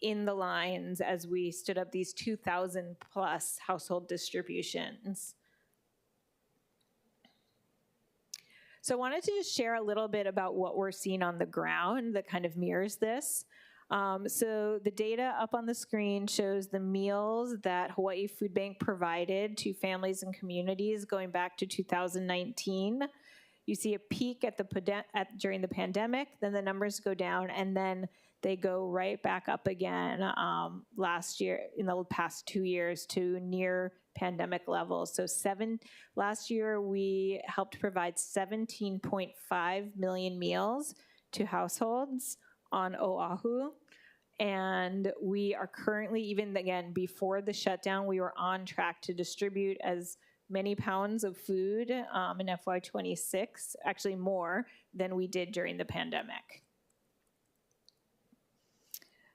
in the lines as we stood up these 2,000 plus household distributions. So I wanted to just share a little bit about what we're seeing on the ground that kind of mirrors this. So the data up on the screen shows the meals that Hawaii Food Bank provided to families and communities going back to 2019. You see a peak during the pandemic, then the numbers go down, and then they go right back up again last year, in the past 2 years, to near pandemic levels. So last year, we helped provide 17.5 million meals to households on Oahu. And we are currently, even again, before the shutdown, we were on track to distribute as many pounds of food in FY26, actually more than we did during the pandemic.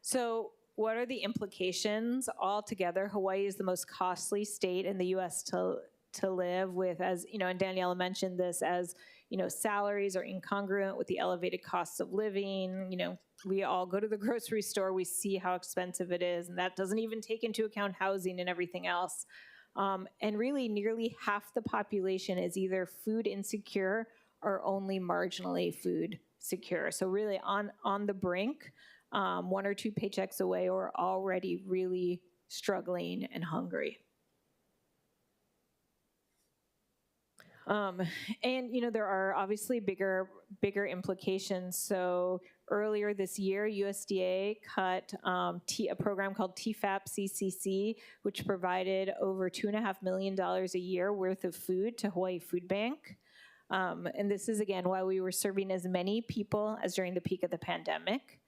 So what are the implications? Altogether, Hawaii is the most costly state in the U.S. to live with, as you know, and Daniela mentioned this, as you know, salaries are incongruent with the elevated costs of living. You know, we all go to the grocery store, we see how expensive it is, and that doesn't even take into account housing and everything else. And really, nearly half the population is either food insecure or only marginally food secure. So really on the brink, 1 or 2 paychecks away, or already really struggling and hungry. And you know, there are obviously bigger implications. So earlier this year, USDA cut a program called TFAP-CCC, which provided over $2.5 million a year worth of food to Hawaii Food Bank. And this is, again, why we were serving as many people as during the peak of the pandemic.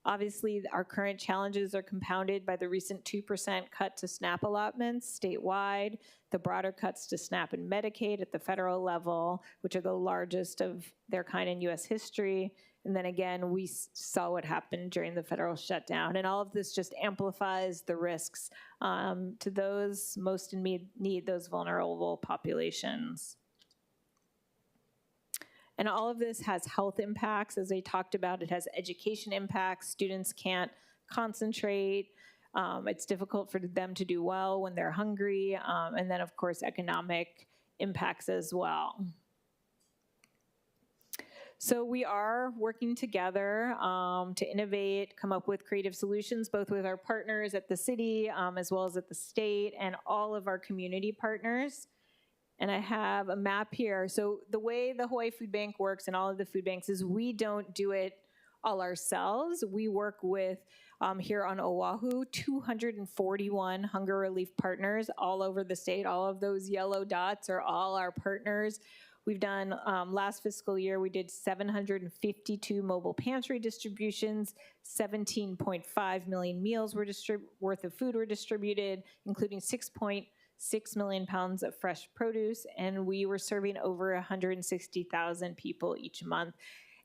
Obviously, our current challenges are compounded by the recent 2% cut to SNAP allotments statewide, the broader cuts to SNAP and Medicaid at the federal level, which are the largest of their kind in U.S. history. And then again, we saw what happened during the federal shutdown. And all of this just amplifies the risks to those most in need, those vulnerable populations. And all of this has health impacts. As I talked about, it has education impacts. Students can't concentrate. It's difficult for them to do well when they're hungry. And then, of course, economic impacts as well. So we are working together to innovate, come up with creative solutions, both with our partners at the city as well as at the state and all of our community partners. And I have a map here. So the way the Hawaii Food Bank works and all of the food banks is we don't do it all ourselves. We work with, here on Oahu, 241 hunger relief partners all over the state. All of those yellow dots are all our partners. We've done, last fiscal year, we did 752 mobile pantry distributions, 17.5 million meals worth of food were distributed, including 6.6 million pounds of fresh produce, and we were serving over 160,000 people each month.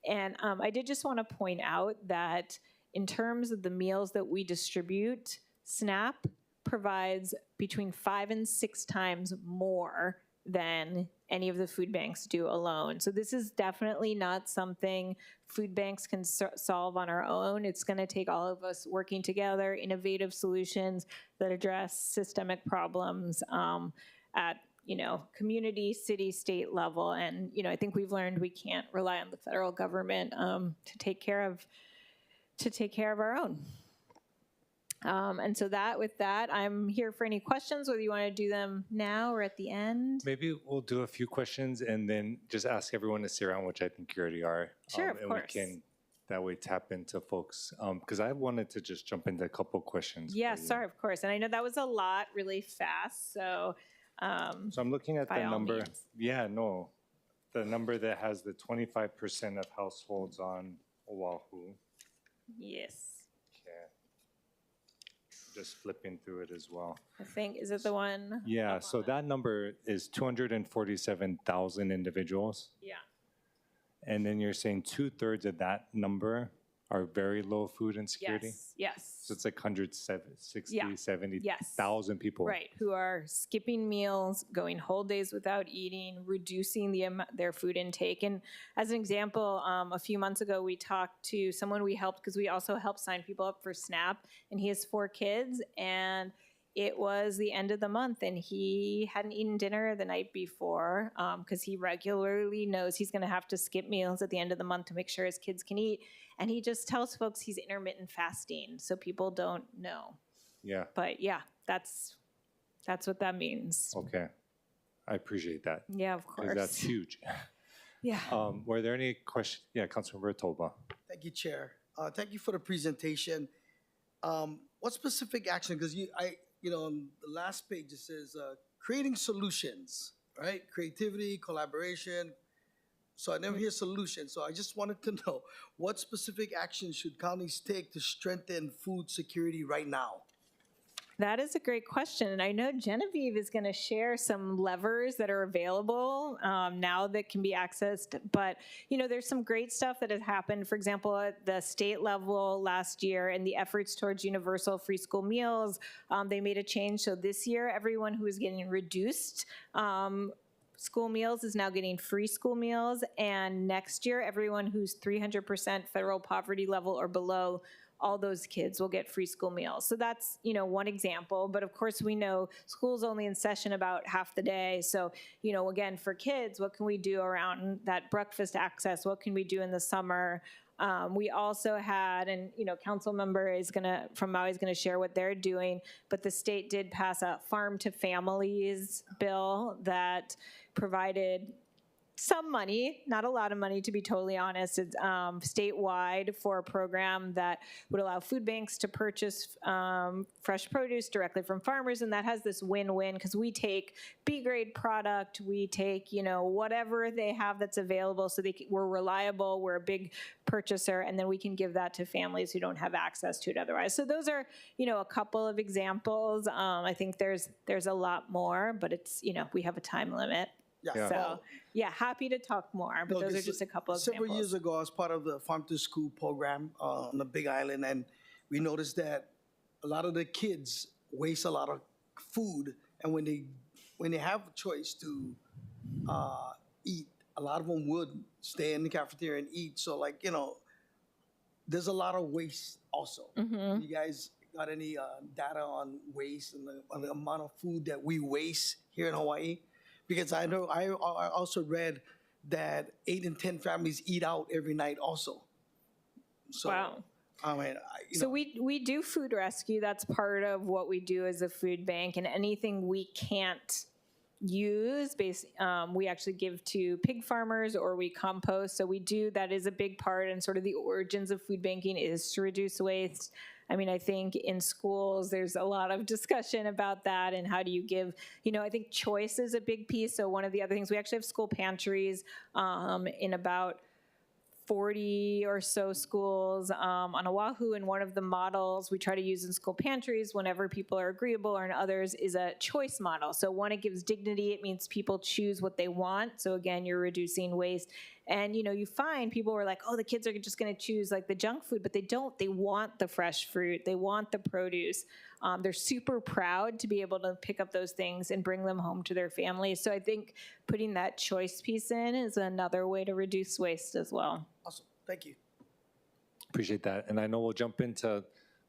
And I did just want to point out that in terms of the meals that we distribute, SNAP provides between 5 and 6 times more than any of the food banks do alone. So this is definitely not something food banks can solve on our own. It's going to take all of us working together, innovative solutions that address systemic problems at, you know, community, city, state level. And, you know, I think we've learned we can't rely on the federal government to take care of our own. And so with that, I'm here for any questions, whether you want to do them now or at the end. Maybe we'll do a few questions and then just ask everyone to stay around, which I think you already are. Sure, of and course. We can that way tap into folks. Because I wanted to just jump into a couple questions. Yeah, sorry, of course. And I know that was a lot really fast. So I'm looking at the number. Means. Yeah, no. The number that has the 25% of households on Oahu. Yes. Just flipping through it as well. I think, is it the one? Yeah, so that number is 247,000 individuals. Yeah. And then you're saying 2/3 of that number are very low food insecurity? Yes, yes. So it's like 160, Yeah. 70,000 people. Right, who are skipping meals, going whole days without eating, reducing their food intake. And as an example, a few months ago, we talked to someone we helped, because we also help sign people up for SNAP, and he has 4 kids, and it was the end of the month, and he hadn't eaten dinner the night before because he regularly knows he's going to have to skip meals at the end of the month to make sure his kids can eat. And he just tells folks he's intermittent fasting, so people don't know. Yeah. But yeah, that's what that means. Okay. I appreciate that. Yeah, of course. Because that's huge. Yeah. Were there any questions? Yeah, Councilmember Toba. Thank you, Chair. Thank you for the presentation. What specific action, because on the last page it says creating solutions, right? Creativity, collaboration. So I never hear solutions. So I just wanted to know, what specific action should counties take to strengthen food security right now? That is a great question. And I know Genevieve is going to share some levers that are available now that can be accessed. But, you know, there's some great stuff that has happened. For example, at the state level last year and the efforts towards universal free school meals, they made a change. So this year, everyone who is getting reduced school meals is now getting free school meals. And next year, everyone who's 300% federal poverty level or below, all those kids will get free school meals. So that's, you know, one example. But of course, we know school's only in session about half the day. So, you know, again, for kids, what can we do around that breakfast access? What can we do in the summer? We also had, and you know, Councilmember from Maui is gonna share what they're doing, but the state did pass a Farm to Families bill that provided some money, not a lot of money to be totally honest. It's statewide for a program that would allow food banks to purchase fresh produce directly from farmers, and that has this win-win because we take B-grade product, we take, you know, whatever they have that's available, so we're reliable, we're a big purchaser, and then we can give that to families who don't have access to it otherwise. So those are, you know, a couple of examples. I think there's a lot more, but it's, you know, we have a time limit. Yeah. So, yeah, happy to talk more, but those are just a couple of Several examples. years ago, I was part of the Farm to School program on the Big Island, and we noticed that a lot of the kids waste a lot of food, and when they have a choice to eat, a lot of them would stay in the cafeteria and eat. So, like, you know, there's a lot of waste also. Mm-hmm. You guys got any data on waste and on the amount of food that we waste here in Hawaii? Because I know I also read that 8 in 10 families eat out every night also. So, wow. I mean, So we do food rescue. That's part of what we do as a food bank, and anything we can't use, we actually give to pig farmers or we compost. So we do, that is a big part, and sort of the origins of food banking is to reduce waste. I mean, I think in schools, there's a lot of discussion about that and how do you give, you know, I think choice is a big piece. So one of the other things, we actually have school pantries in about 40 or so schools on Oahu, and one of the models we try to use in school pantries whenever people are agreeable or in others is a choice model. So one, it gives dignity. It means people choose what they want. So again, you're reducing waste. And, you know, you find people are like, oh, the kids are just going to choose like the junk food, but they don't. They want the fresh fruit. They want the produce. They're super proud to be able to pick up those things and bring them home to their families. So I think putting that choice piece in is another way to reduce waste as well. awesome. Thank you. Appreciate that. And I know we'll jump into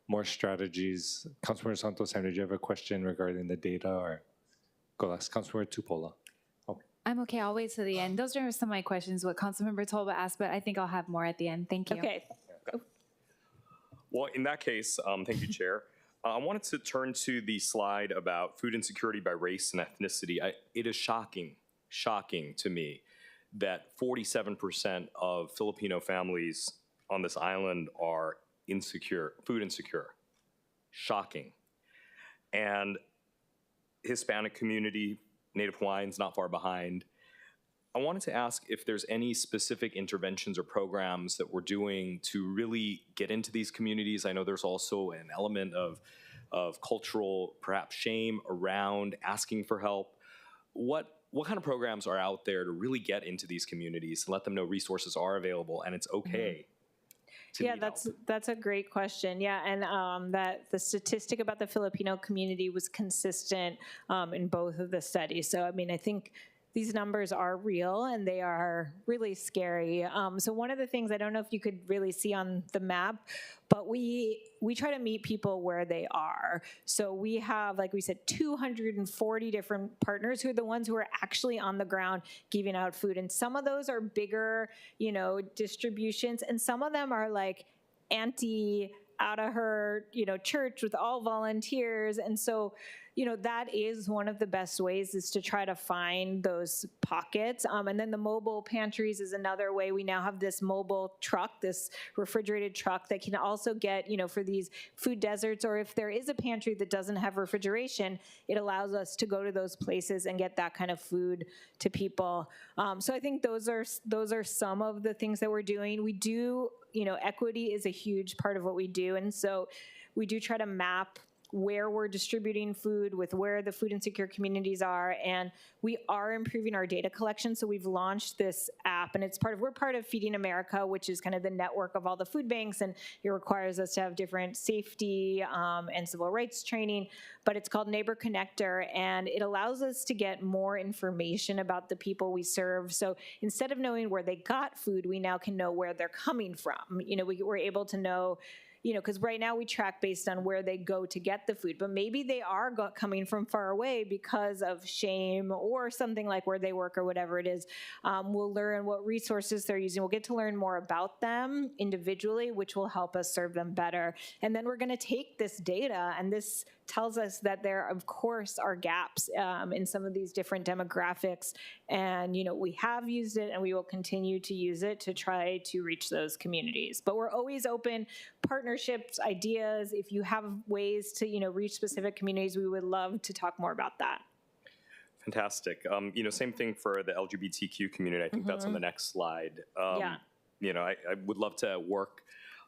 more strategies. Councilmember Santos, did you have a question regarding the data, or go ask Councilmember Tupola? I'm okay. I'll wait till the end. Those are some of my questions, what Councilmember Tolba asked, but I think I'll have more at the end. Thank you. Okay. Well, in that case, thank you, Chair. I wanted to turn to the slide about food insecurity by race and ethnicity. It is shocking to me that 47% of Filipino families on this island are food insecure. Shocking. And Hispanic community, Native Hawaiians not far behind. I wanted to ask if there's any specific interventions or programs that we're doing to really get into these communities. I know there's also an element of cultural, perhaps, shame around asking for help. What kind of programs are out there to really get into these communities and let them know resources are available and it's okay? Yeah, that's a great question. Yeah, and that the statistic about the Filipino community was consistent in both of the studies. So, I mean, I think these numbers are real and they are really scary. So one of the things, I don't know if you could really see on the map, but we try to meet people where they are. So we have, like we said, 240 different partners who are the ones who are actually on the ground giving out food. And some of those are bigger, you know, distributions, and some of them are like Auntie out of her, you know, church with all volunteers. And so, you know, that is one of the best ways, is to try to find those pockets. And then the mobile pantries is another way. We now have this mobile truck, this refrigerated truck that can also get, you know, for these food deserts, or if there is a pantry that doesn't have refrigeration, it allows us to go to those places and get that kind of food to people. So I think those are some of the things that we're doing. We do, you know, equity is a huge part of what we do. And so we do try to map where we're distributing food, with where the food insecure communities are, and we are improving our data collection. So we've launched this app, and we're part of Feeding America, which is kind of the network of all the food banks, and it requires us to have different safety and civil rights training, but it's called Neighbor Connector, and it allows us to get more information about the people we serve. So instead of knowing where they got food, we now can know where they're coming from. You know, we're able to know, you know, because right now we track based on where they go to get the food, but maybe they are coming from far away because of shame or something like where they work or whatever it is. We'll learn what resources they're using. We'll get to learn more about them individually, which will help us serve them better. And then we're going to take this data, and this tells us that there, of course, are gaps in some of these different demographics. And, you know, we have used it and we will continue to use it to try to reach those communities. But we're always open, partnerships, ideas. If you have ways to, you know, reach specific communities, we would love to talk more about that. Fantastic. You know, same thing for the LGBTQ community. I think that's on the next slide. Yeah. You know, I would love to work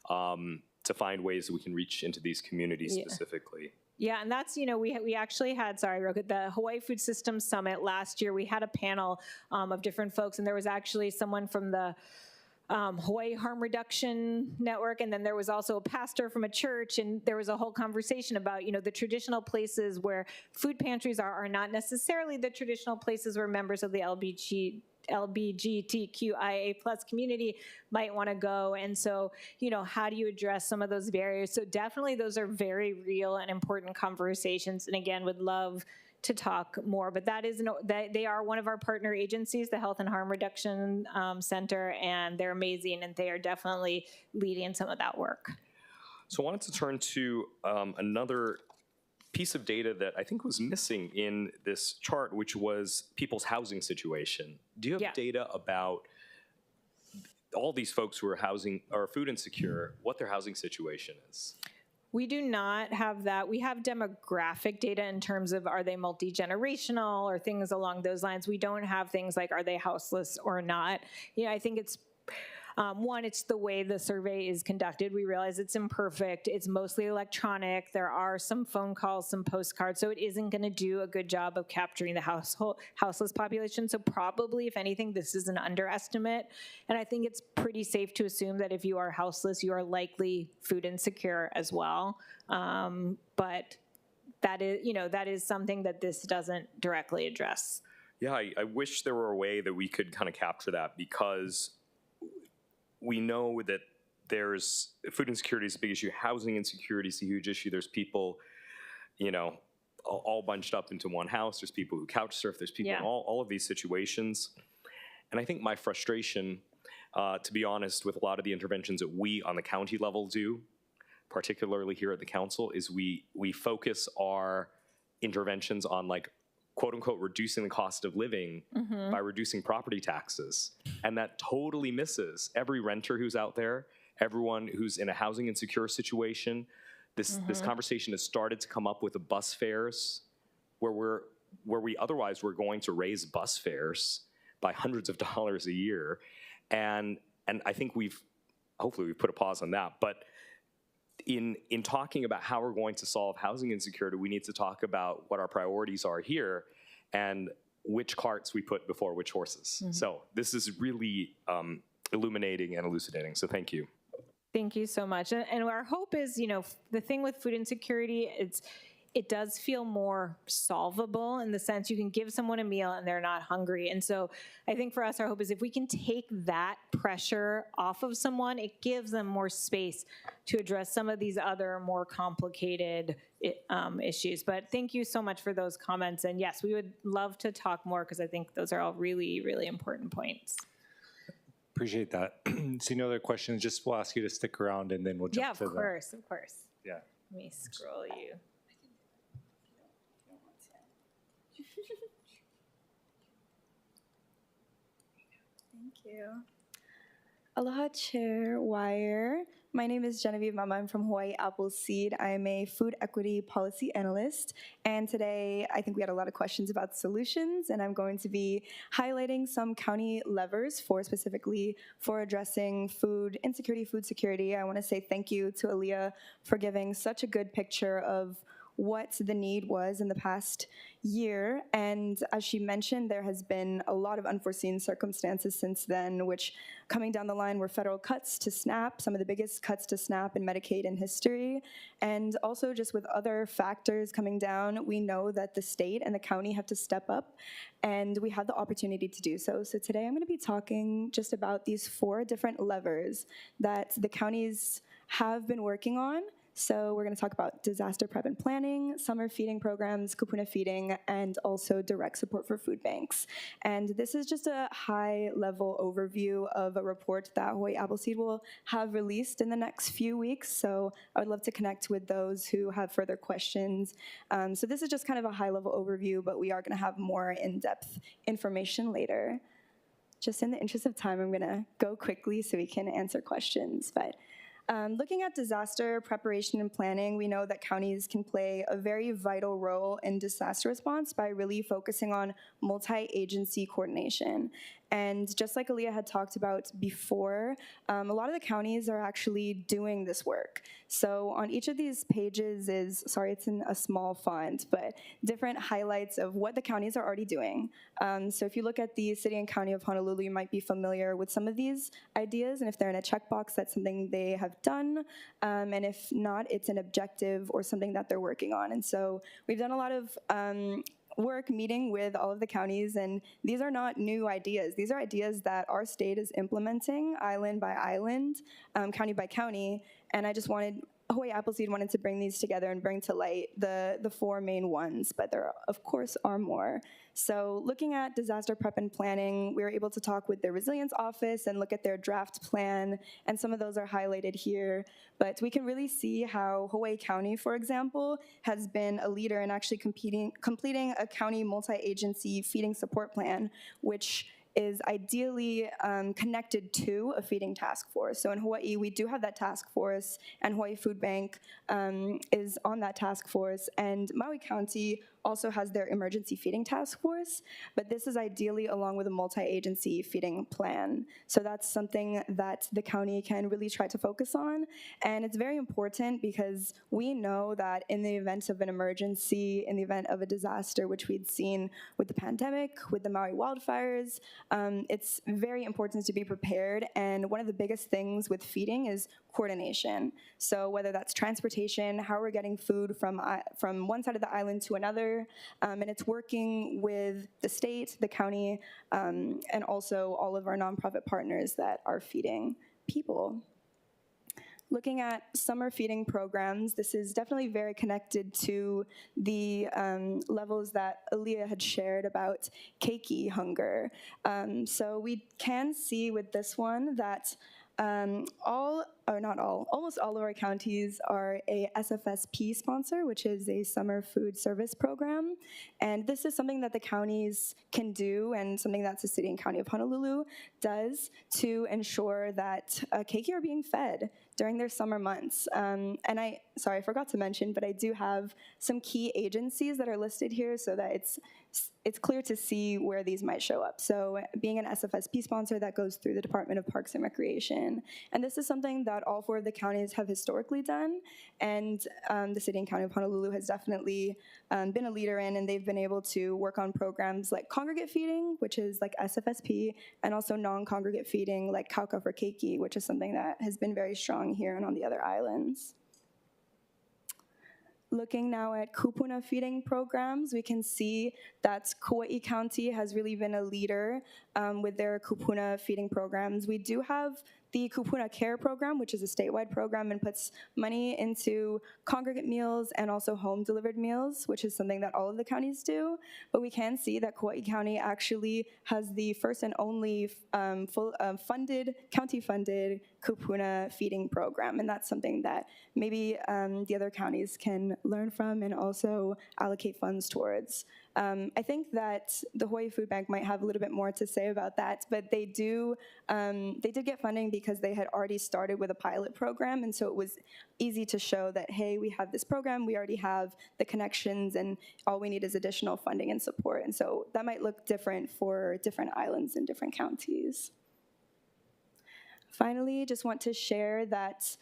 to find ways that we can reach into these communities specifically. Yeah, and that's, you know, we actually had, the Hawaii Food Systems Summit last year. We had a panel of different folks, and there was actually someone from the Hawaii Harm Reduction Network, and then there was also a pastor from a church, and there was a whole conversation about, you know, the traditional places where food pantries are not necessarily the traditional places where members of the LGBTQIA+ community might want to go. And so, you know, how do you address some of those barriers? So definitely those are very real and important conversations. And again, would love to talk more, but they are one of our partner agencies, the Health and Harm Reduction Center, and they're amazing, and they are definitely leading some of that work. So I wanted to turn to another piece of data that I think was missing in this chart, which was people's housing situation. Do you have data about all these folks who are food insecure, what their housing situation is? We do not have that. We have demographic data in terms of, are they multi-generational or things along those lines. We don't have things like, are they houseless or not? You know, I think it's, one, it's the way the survey is conducted. We realize it's imperfect. It's mostly electronic. There are some phone calls, some postcards, so it isn't going to do a good job of capturing the houseless population. So probably, if anything, this is an underestimate. And I think it's pretty safe to assume that if you are houseless, you are likely food insecure as well. But that is, you know, that is something that this doesn't directly address. Yeah, I wish there were a way that we could kind of capture that, because we know that there's food insecurity is a big issue. Housing insecurity is a huge issue. There's people, you know, all bunched up into one house. There's people who couch surf. There's people in all of these situations. And I think my frustration, to be honest, with a lot of the interventions that we on the county level do, particularly here at the council, is we focus our interventions on, like, quote unquote, reducing the cost of living by reducing property taxes. And that totally misses every renter who's out there, everyone who's in a housing insecure situation. This conversation has started to come up with the bus fares, where we otherwise were going to raise bus fares by hundreds of dollars a year. And I think hopefully we've put a pause on that. But in talking about how we're going to solve housing insecurity, we need to talk about what our priorities are here and which carts we put before which horses. So this is really illuminating and elucidating. So thank you. Thank you so much. And our hope is, you know, the thing with food insecurity, it does feel more solvable in the sense you can give someone a meal and they're not hungry. And so I think for us, our hope is if we can take that pressure off of someone, it gives them more space to address some of these other more complicated issues. But thank you so much for those comments. And yes, we would love to talk more, because I think those are all really, really important points. Appreciate that. So no other questions, just we'll ask you to stick around and then we'll jump to of course. Yeah. Let me scroll you. Thank you. Aloha, Chair Weyer. My name is Genevieve Mama. I'm from Hawaii Appleseed. I'm a food equity policy analyst. And today, I think we had a lot of questions about solutions, and I'm going to be highlighting some county levers specifically for addressing food insecurity, food security. I want to say thank you to Aaliyah for giving such a good picture of what the need was in the past year. And as she mentioned, there has been a lot of unforeseen circumstances since then, which coming down the line were federal cuts to SNAP, some of the biggest cuts to SNAP and Medicaid in history. And also just with other factors coming down, we know that the state and the county have to step up, and we have the opportunity to do so. So today I'm going to be talking just about these 4 different levers that the counties have been working on. So we're going to talk about disaster prep and planning, summer feeding programs, kupuna feeding, and also direct support for food banks. And this is just a high-level overview of a report that Hawaii Appleseed will have released in the next few weeks. So I would love to connect with those who have further questions. So this is just kind of a high-level overview, but we are going to have more in-depth information later. Just in the interest of time, I'm going to go quickly so we can answer questions. But looking at disaster preparation and planning, we know that counties can play a very vital role in disaster response by really focusing on multi-agency coordination. And just like Aaliyah had talked about before, a lot of the counties are actually doing this work. So on each of these pages is, sorry, it's in a small font, but different highlights of what the counties are already doing. So if you look at the city and county of Honolulu, you might be familiar with some of these ideas, and if they're in a checkbox, that's something they have done, and if not, it's an objective or something that they're working on. And so we've done a lot of work meeting with all of the counties, and these are not new ideas. These are ideas that our state is implementing island by island, county by county, and I just wanted, Hawaii Appleseed wanted to bring these together and bring to light the 4 main ones, but there, of course, are more. So looking at disaster prep and planning, we were able to talk with their resilience office and look at their draft plan, and some of those are highlighted here. But we can really see how Hawaii County, for example, has been a leader in actually completing a county multi-agency feeding support plan, which is ideally connected to a feeding task force. So in Hawaii, we do have that task force, and Hawaii Food Bank is on that task force, and Maui County also has their emergency feeding task force, but this is ideally along with a multi-agency feeding plan. So that's something that the county can really try to focus on, and it's very important because we know that in the event of an emergency, in the event of a disaster, which we'd seen with the pandemic, with the Maui wildfires, it's very important to be prepared, and one of the biggest things with feeding is coordination. So whether that's transportation, how we're getting food from one side of the island to another, and it's working with the state, the county, and also all of our nonprofit partners that are feeding people. Looking at summer feeding programs, this is definitely very connected to the levels that Aaliyah had shared about keiki hunger. So we can see with this one that almost all of our counties are a SFSP sponsor, which is a summer food service program. And this is something that the counties can do, and something that the city and county of Honolulu does to ensure that keiki are being fed during their summer months. And I forgot to mention, but I do have some key agencies that are listed here so that it's clear to see where these might show up. So being an SFSP sponsor, that goes through the Department of Parks and Recreation. And this is something that all 4 of the counties have historically done, and the city and county of Honolulu has definitely been a leader in, and they've been able to work on programs like congregate feeding, which is like SFSP, and also non-congregate feeding like kauka for keiki, which is something that has been very strong here and on the other islands. Looking now at kupuna feeding programs, we can see that Kauai County has really been a leader with their kupuna feeding programs. We do have the Kupuna Care program, which is a statewide program and puts money into congregate meals and also home-delivered meals, which is something that all of the counties do. But we can see that Kauai County actually has the first and only county-funded kupuna feeding program, and that's something that maybe the other counties can learn from and also allocate funds towards. I think that the Hawaii Food Bank might have a little bit more to say about that, but they did get funding because they had already started with a pilot program, and so it was easy to show that, hey, we have this program, we already have the connections, and all we need is additional funding and support. And so that might look different for different islands and different counties. Finally, just want to share that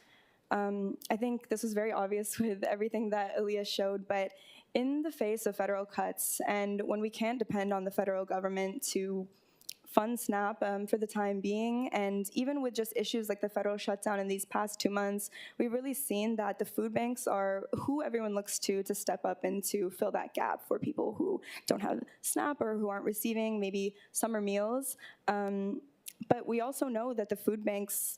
I think this was very obvious with everything that Aaliyah showed, but in the face of federal cuts, and when we can't depend on the federal government to fund SNAP for the time being, and even with just issues like the federal shutdown in these past 2 months, we've really seen that the food banks are who everyone looks to step up and to fill that gap for people who don't have SNAP or who aren't receiving maybe summer meals. But we also know that the food banks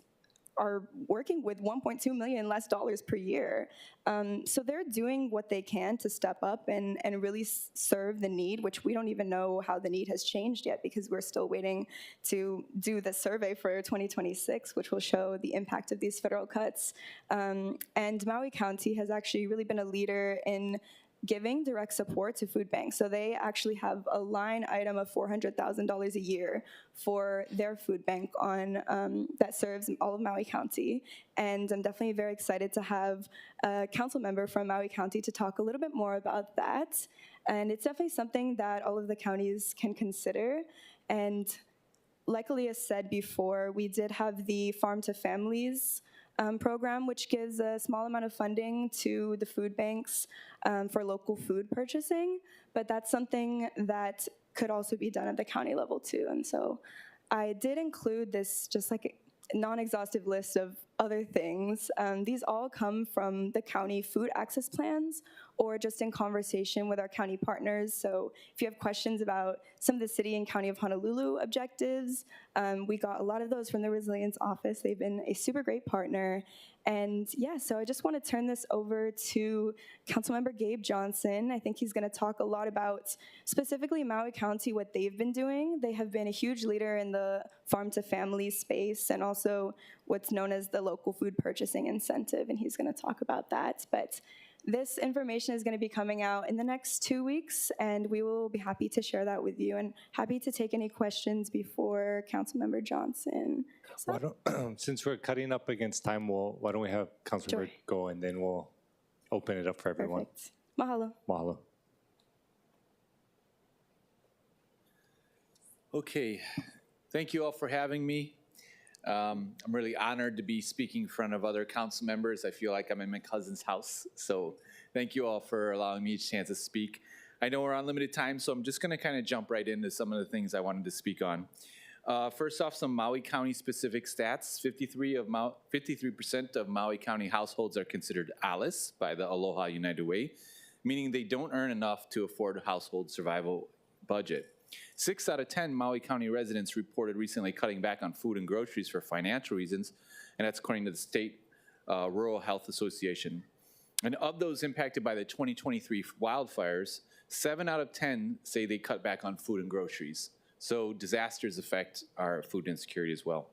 are working with $1.2 million less per year. So they're doing what they can to step up and really serve the need, which we don't even know how the need has changed yet because we're still waiting to do the survey for 2026, which will show the impact of these federal cuts. And Maui County has actually really been a leader in giving direct support to food banks. So they actually have a line item of $400,000 a year for their food bank on that serves all of Maui County. And I'm definitely very excited to have a council member from Maui County to talk a little bit more about that. And it's definitely something that all of the counties can consider. And like Aaliyah said before, we did have the Farm to Families program, which gives a small amount of funding to the food banks for local food purchasing, but that's something that could also be done at the county level too. And so I did include this just like a non-exhaustive list of other things. These all come from the county food access plans or just in conversation with our county partners. So if you have questions about some of the city and county of Honolulu objectives, we got a lot of those from the Resilience Office. They've been a super great partner. And yeah, so I just want to turn this over to Councilmember Gabe Johnson. I think he's going to talk a lot about specifically Maui County, what they've been doing. They have been a huge leader in the farm to family space and also what's known as the local food purchasing incentive, and he's going to talk about that. But this information is going to be coming out in the next 2 weeks, and we will be happy to share that with you and happy to take any questions before Councilmember Johnson. So, Since we're cutting up against time, why don't we have Councilmember go, and then we'll open it up for everyone. Perfect. Mahalo. Mahalo. Okay, thank you all for having me. I'm really honored to be speaking in front of other council members. I feel like I'm in my cousin's house, so thank you all for allowing me a chance to speak. I know we're on limited time, so I'm just going to kind of jump right into some of the things I wanted to speak on. First off, some Maui County specific stats. 53% of Maui County households are considered ALICE by the Aloha United Way, meaning they don't earn enough to afford a household survival budget. 6 out of 10 Maui County residents reported recently cutting back on food and groceries for financial reasons, and that's according to the State Rural Health Association. And of those impacted by the 2023 wildfires, 7 out of 10 say they cut back on food and groceries. So disasters affect our food insecurity as well.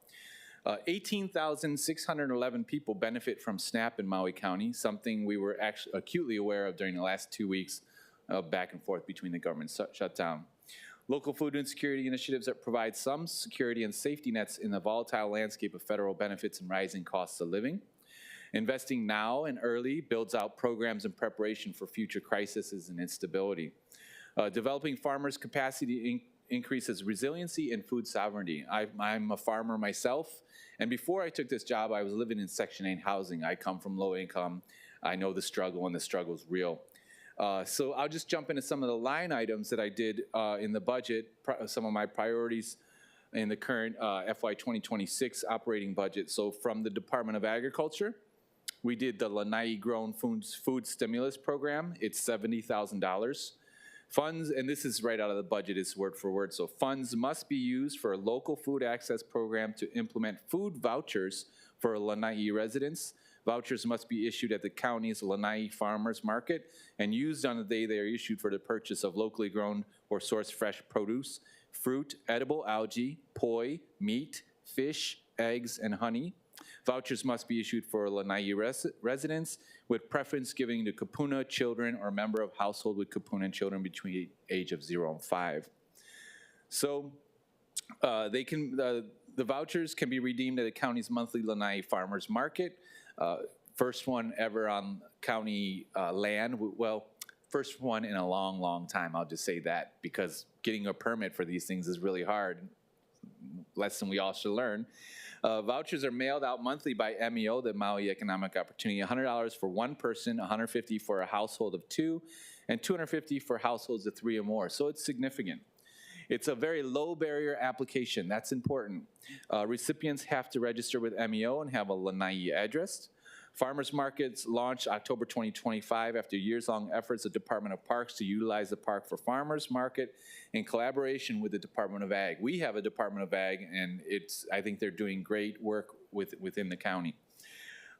18,611 people benefit from SNAP in Maui County, something we were actually acutely aware of during the last 2 weeks back and forth between the government shutdown. Local food insecurity initiatives that provide some security and safety nets in the volatile landscape of federal benefits and rising costs of living. Investing now and early builds out programs in preparation for future crises and instability. Developing farmers' capacity increases resiliency and food sovereignty. I'm a farmer myself, and before I took this job, I was living in Section 8 housing. I come from low income. I know the struggle, and the struggle is real. So I'll just jump into some of the line items that I did in the budget, some of my priorities in the current FY 2026 operating budget. So from the Department of Agriculture, we did the Lanai Grown Food Stimulus Program. It's $70,000. Funds, and this is right out of the budget, it's word for word. So funds must be used for a local food access program to implement food vouchers for Lanai residents. Vouchers must be issued at the county's Lanai Farmers Market and used on the day they are issued for the purchase of locally grown or sourced fresh produce, fruit, edible algae, poi, meat, fish, eggs, and honey. Vouchers must be issued for Lanai residents with preference given to kupuna children or member of household with kupuna children between age of 0 and 5. So the vouchers can be redeemed at the county's monthly Lanai Farmers Market. First one ever on county land. Well, first one in a long, long time. I'll just say that because getting a permit for these things is really hard. lesson we all should learn. Vouchers are mailed out monthly by MEO, the Maui Economic Opportunity, $100 for one person, $150 for a household of two, and $250 for households of three or more. So it's significant. It's a very low barrier application. That's important. Recipients have to register with MEO and have a Lanai address. Farmers markets launched October 2025 after years-long efforts of Department of Parks to utilize the park for farmers market in collaboration with the Department of Ag. We have a Department of Ag, and I think they're doing great work within the county.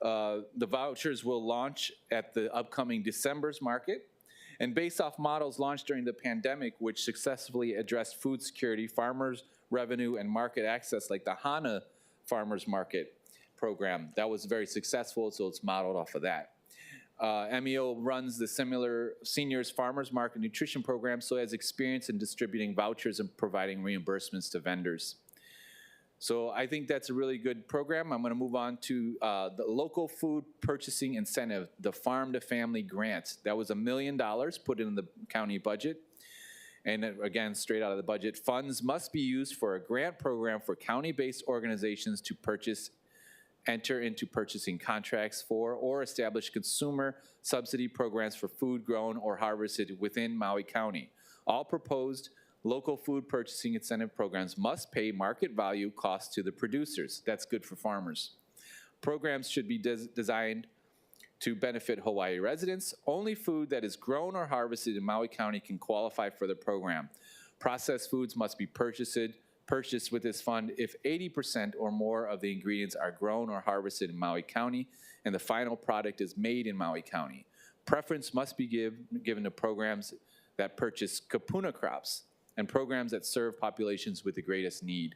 The vouchers will launch at the upcoming December's market. And based off models launched during the pandemic, which successfully addressed food security, farmers' revenue, and market access, like the HANA Farmers Market program. That was very successful, so it's modeled off of that. MEO runs the similar Seniors Farmers Market Nutrition Program, so it has experience in distributing vouchers and providing reimbursements to vendors. So I think that's a really good program. I'm going to move on to the local food purchasing incentive, the Farm to Family Grant. That was $1 million put in the county budget. And again, straight out of the budget, funds must be used for a grant program for county-based organizations to enter into purchasing contracts for, or establish consumer subsidy programs for food grown or harvested within Maui County. All proposed local food purchasing incentive programs must pay market value costs to the producers. That's good for farmers. Programs should be designed to benefit Hawaii residents. Only food that is grown or harvested in Maui County can qualify for the program. Processed foods must be purchased with this fund if 80% or more of the ingredients are grown or harvested in Maui County and the final product is made in Maui County. Preference must be given to programs that purchase kapuna crops and programs that serve populations with the greatest need.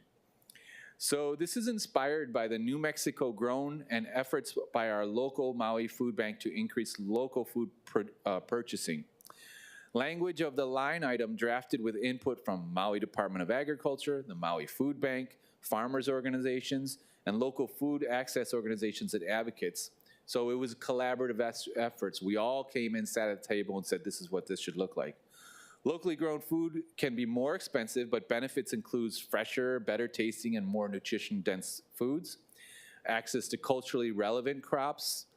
So this is inspired by the New Mexico grown and efforts by our local Maui food bank to increase local food purchasing. Language of the line item drafted with input from Maui Department of Agriculture, the Maui Food Bank, farmers organizations, and local food access organizations and advocates. So it was collaborative efforts. We all came in, sat at the table, and said, this is what this should look like. Locally grown food can be more expensive, but benefits includes fresher, better tasting, and more nutrition-dense foods, access to culturally relevant crops,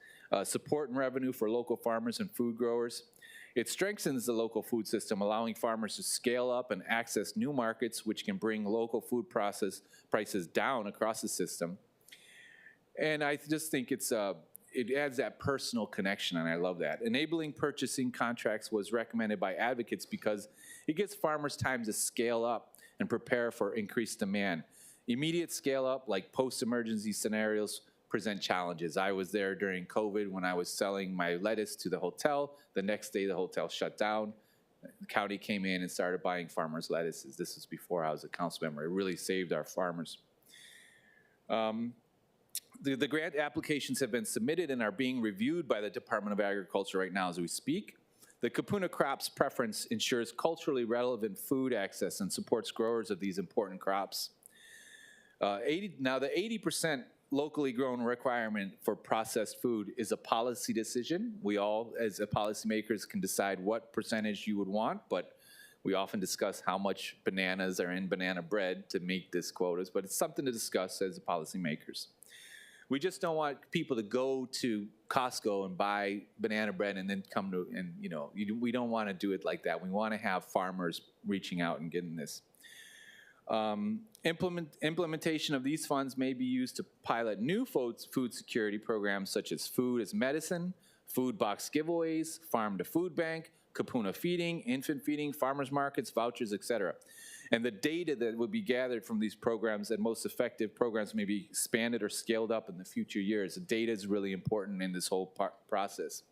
support and revenue for local farmers and food growers. It strengthens the local food system, allowing farmers to scale up and access new markets, which can bring local food prices down across the system. And I just think it adds that personal connection, and I love that. Enabling purchasing contracts was recommended by advocates because it gives farmers time to scale up and prepare for increased demand. Immediate scale up, like post-emergency scenarios, present challenges. I was there during COVID when I was selling my lettuce to the hotel. The next day, the hotel shut down. The county came in and started buying farmers' lettuces. This was before I was a council member. It really saved our farmers. The grant applications have been submitted and are being reviewed by the Department of Agriculture right now as we speak. The kapuna crops preference ensures culturally relevant food access and supports growers of these important crops. Now, the 80% locally grown requirement for processed food is a policy decision. We all, as policymakers, can decide what percentage you would want, but we often discuss how much bananas are in banana bread to meet this quotas, but it's something to discuss as policymakers. We just don't want people to go to Costco and buy banana bread and then come to, and we don't want to do it like that. We want to have farmers reaching out and getting this. Implementation of these funds may be used to pilot new food security programs such as food as medicine, food box giveaways, farm to food bank, kapuna feeding, infant feeding, farmers markets, vouchers, etc. And the data that would be gathered from these programs and most effective programs may be expanded or scaled up in the future years. The data is really important in this whole process.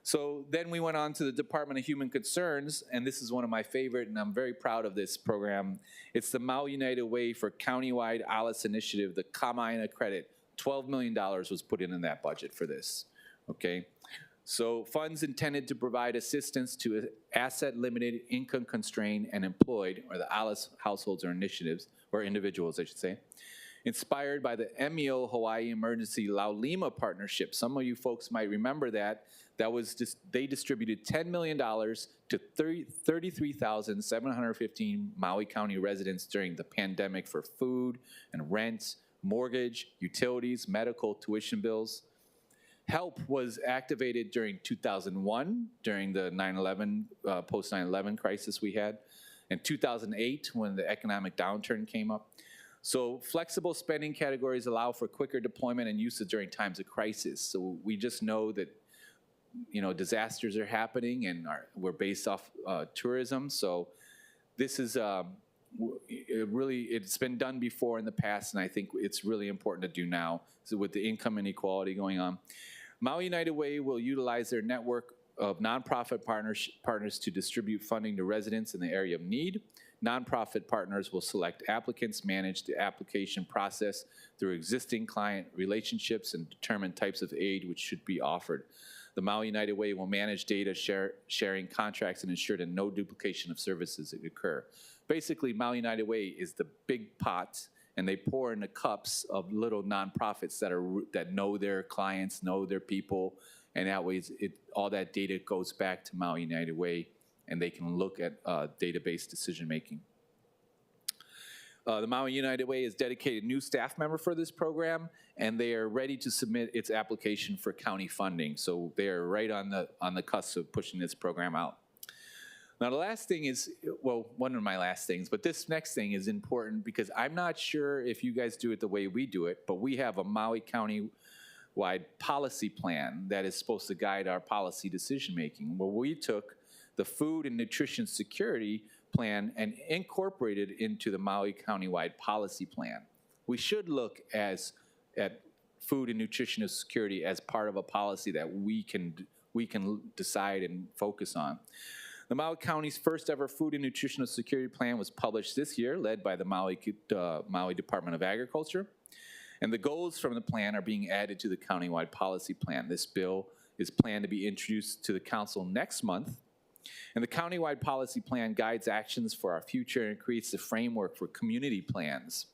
So then we went on to the Department of Human Concerns, and this is one of my favorite, and I'm very proud of this program. It's the Maui United Way for Countywide ALICE Initiative, the Kama'aina Credit. $12 million was put in that budget for this, okay? So funds intended to provide assistance to asset-limited, income-constrained, and employed, or the ALICE households or initiatives, or individuals, I should say, inspired by the MEO Hawaii Emergency Laulima Partnership. Some of you folks might remember that. That was just, they distributed $10 million to 33,715 Maui County residents during the pandemic for food and rent, mortgage, utilities, medical, tuition bills. HELP was activated during 2001, during the 9/11, post 9/11 crisis we had, and 2008 when the economic downturn came up. So flexible spending categories allow for quicker deployment and usage during times of crisis. So we just know that, you know, disasters are happening and we're based off tourism. So this is it's been done before in the past, and I think it's really important to do now. So with the income inequality going on, Maui United Way will utilize their network of nonprofit partners to distribute funding to residents in the area of need. Nonprofit partners will select applicants, manage the application process through existing client relationships, and determine types of aid which should be offered. The Maui United Way will manage data sharing contracts and ensure that no duplication of services occur. Basically, Maui United Way is the big pot, and they pour in the cups of little nonprofits that know their clients, know their people, and that way all that data goes back to Maui United Way, and they can look at database decision making. The Maui United Way has dedicated new staff member for this program, and they are ready to submit its application for county funding. So they are right on the cusp of pushing this program out. Now the last thing is, well, one of my last things, but this next thing is important because I'm not sure if you guys do it the way we do it, but we have a Maui County-wide policy plan that is supposed to guide our policy decision making. Well, we took the food and nutrition security plan and incorporated into the Maui County-wide policy plan. We should look at food and nutritional security as part of a policy that we can decide and focus on. The Maui County's first ever food and nutritional security plan was published this year, led by the Maui Department of Agriculture. And the goals from the plan are being added to the countywide policy plan. This bill is planned to be introduced to the council next month. And the countywide policy plan guides actions for our future and creates the framework for community plans.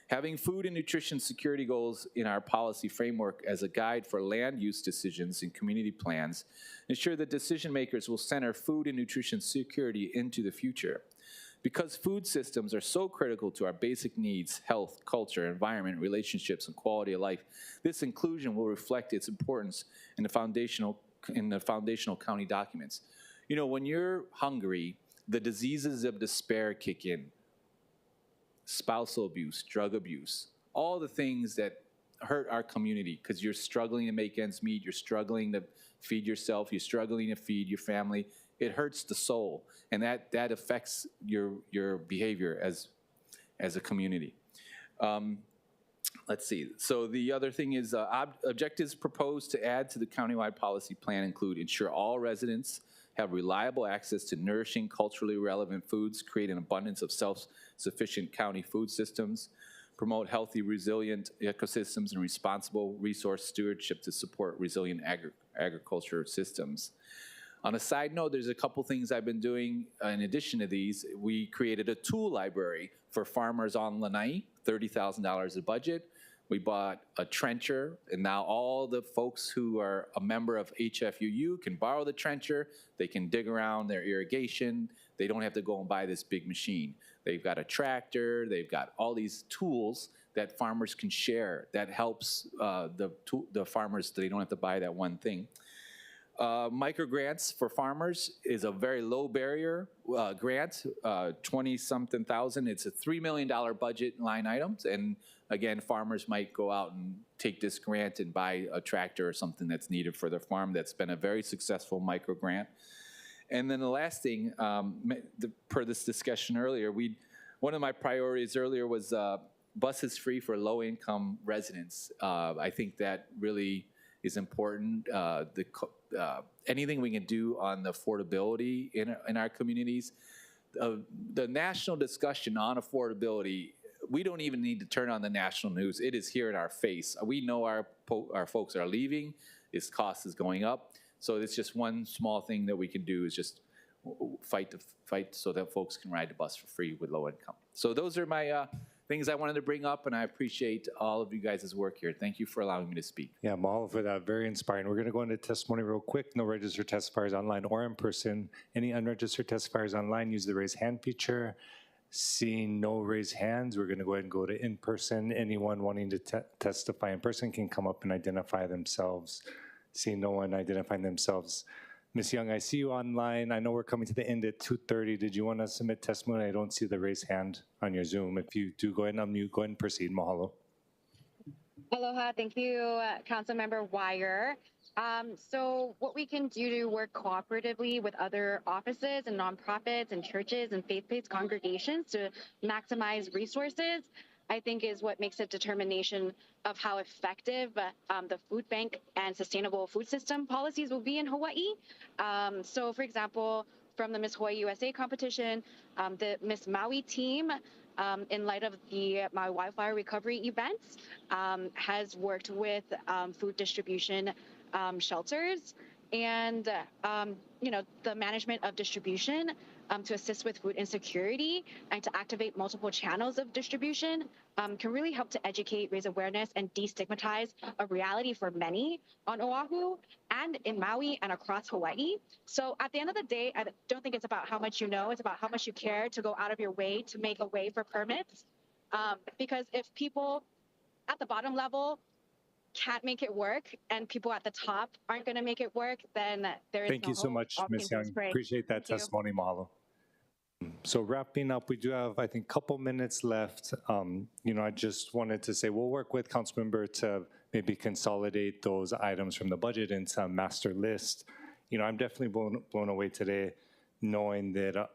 Having food and nutrition security goals in our policy framework as a guide for land use decisions and community plans ensure that decision makers will center food and nutrition security into the future. Because food systems are so critical to our basic needs, health, culture, environment, relationships, and quality of life, this inclusion will reflect its importance in the foundational county documents. You know, when you're hungry, the diseases of despair kick in. Spousal abuse, drug abuse, all the things that hurt our community because you're struggling to make ends meet, you're struggling to feed yourself, you're struggling to feed your family. It hurts the soul, and that affects your behavior as a community. Let's see. So the other thing is objectives proposed to add to the countywide policy plan include ensure all residents have reliable access to nourishing, culturally relevant foods, create an abundance of self-sufficient county food systems, promote healthy, resilient ecosystems, and responsible resource stewardship to support resilient agriculture systems. On a side note, there's a couple things I've been doing in addition to these. We created a tool library for farmers on Lanai, $30,000 a budget. We bought a trencher, and now all the folks who are a member of HFUU can borrow the trencher. They can dig around their irrigation. They don't have to go and buy this big machine. They've got a tractor. They've got all these tools that farmers can share. That helps the farmers. They don't have to buy that one thing. Micro grants for farmers is a very low barrier grant, 20-something thousand. It's a $3 million budget line items, and again, farmers might go out and take this grant and buy a tractor or something that's needed for their farm. That's been a very successful micro grant. And then the last thing, per this discussion earlier, one of my priorities earlier was buses free for low-income residents. I think that really is important. Anything we can do on the affordability in our communities. The national discussion on affordability, we don't even need to turn on the national news. It is here in our face. We know our folks are leaving. This cost is going up. So it's just one small thing that we can do is just fight so that folks can ride the bus for free with low income. So those are my things I wanted to bring up, and I appreciate all of you guys' work here. Thank you for allowing me to speak. Yeah, mahalo for that. Very inspiring. We're going to go into testimony real quick. No registered testifiers online or in person. Any unregistered testifiers online, use the raise hand feature. Seeing no raised hands, we're going to go ahead and go to in person. Anyone wanting to testify in person can come up and identify themselves. Seeing no one identifying themselves. Ms. Young, I see you online. I know we're coming to the end at 2:30. Did you want to submit testimony? I don't see the raised hand on your Zoom. If you do, go ahead and unmute. Go ahead and proceed. Mahalo. Aloha. Thank you, Councilmember Weyer. So what we can do to work cooperatively with other offices and nonprofits and churches and faith-based congregations to maximize resources, I think is what makes a determination of how effective the food bank and sustainable food system policies will be in Hawaii. So for example, from the Miss Hawaii USA competition, the Miss Maui team, in light of the Maui wildfire recovery events, has worked with food distribution shelters and the management of distribution to assist with food insecurity and to activate multiple channels of distribution can really help to educate, raise awareness, and destigmatize a reality for many on Oahu and in Maui and across Hawaii. So at the end of the day, I don't think it's about how much you know, it's about how much you care to go out of your way to make a way for permits. Because if people at the bottom level can't make it work and people at the top aren't going to make it work, then there is Thank you so much, Ms. Young. Appreciate that testimony, mahalo. So wrapping up, we do have, I think, a couple minutes left. I just wanted to say we'll work with Councilmember to maybe consolidate those items from the budget into a master list. I'm definitely blown away today knowing that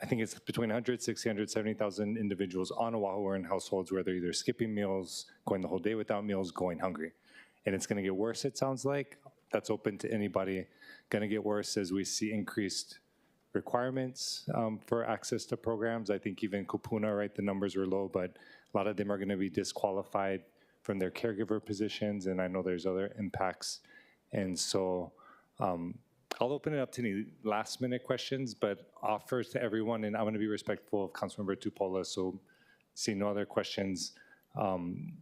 I think it's between 160,000 and 170,000 individuals on Oahu are in households where they're either skipping meals, going the whole day without meals, going hungry. And it's going to get worse, it sounds like. That's open to anybody. Going to get worse as we see increased requirements for access to programs. I think even Kupuna, right, the numbers were low, but a lot of them are going to be disqualified from their caregiver positions, and I know there's other impacts. And so I'll open it up to any last-minute questions, but offer to everyone, and I'm going to be respectful of Councilmember Tupola, so see no other questions. I'll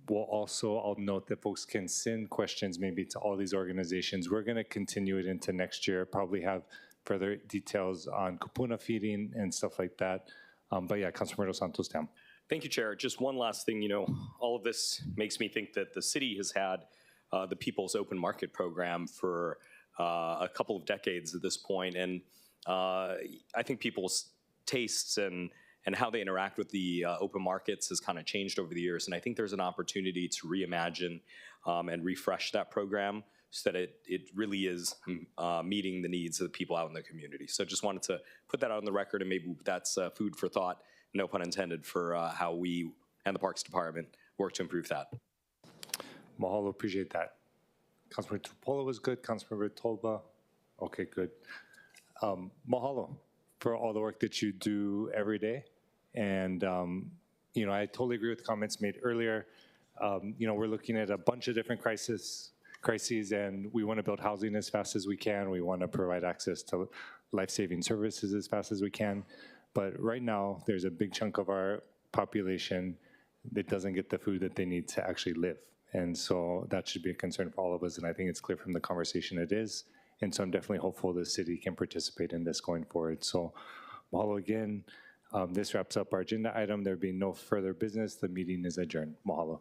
note that folks can send questions maybe to all these organizations. We're going to continue it into next year, probably have further details on kupuna feeding and stuff like that. But yeah, Councilmember Dos Santos, down. Thank you, Chair. Just one last thing, all of this makes me think that the city has had the People's Open Market Program for a couple of decades at this point. And I think people's tastes and how they interact with the open markets has kind of changed over the years. And I think there's an opportunity to reimagine and refresh that program so that it really is meeting the needs of the people out in the community. So just wanted to put that out on the record, and maybe that's food for thought, no pun intended, for how we and the Parks Department work to improve that. Mahalo, appreciate that. Councilmember Tupola was good. Councilmember Tolba, okay, good. Mahalo for all the work that you do every day. And, I totally agree with comments made earlier. We're looking at a bunch of different crises, and we want to build housing as fast as we can. We want to provide access to life-saving services as fast as we can. But right now, there's a big chunk of our population that doesn't get the food that they need to actually live. And so that should be a concern for all of us, and I think it's clear from the conversation it is. And so I'm definitely hopeful the city can participate in this going forward. So mahalo again. This wraps up our agenda item. There being no further business, the meeting is adjourned. Mahalo.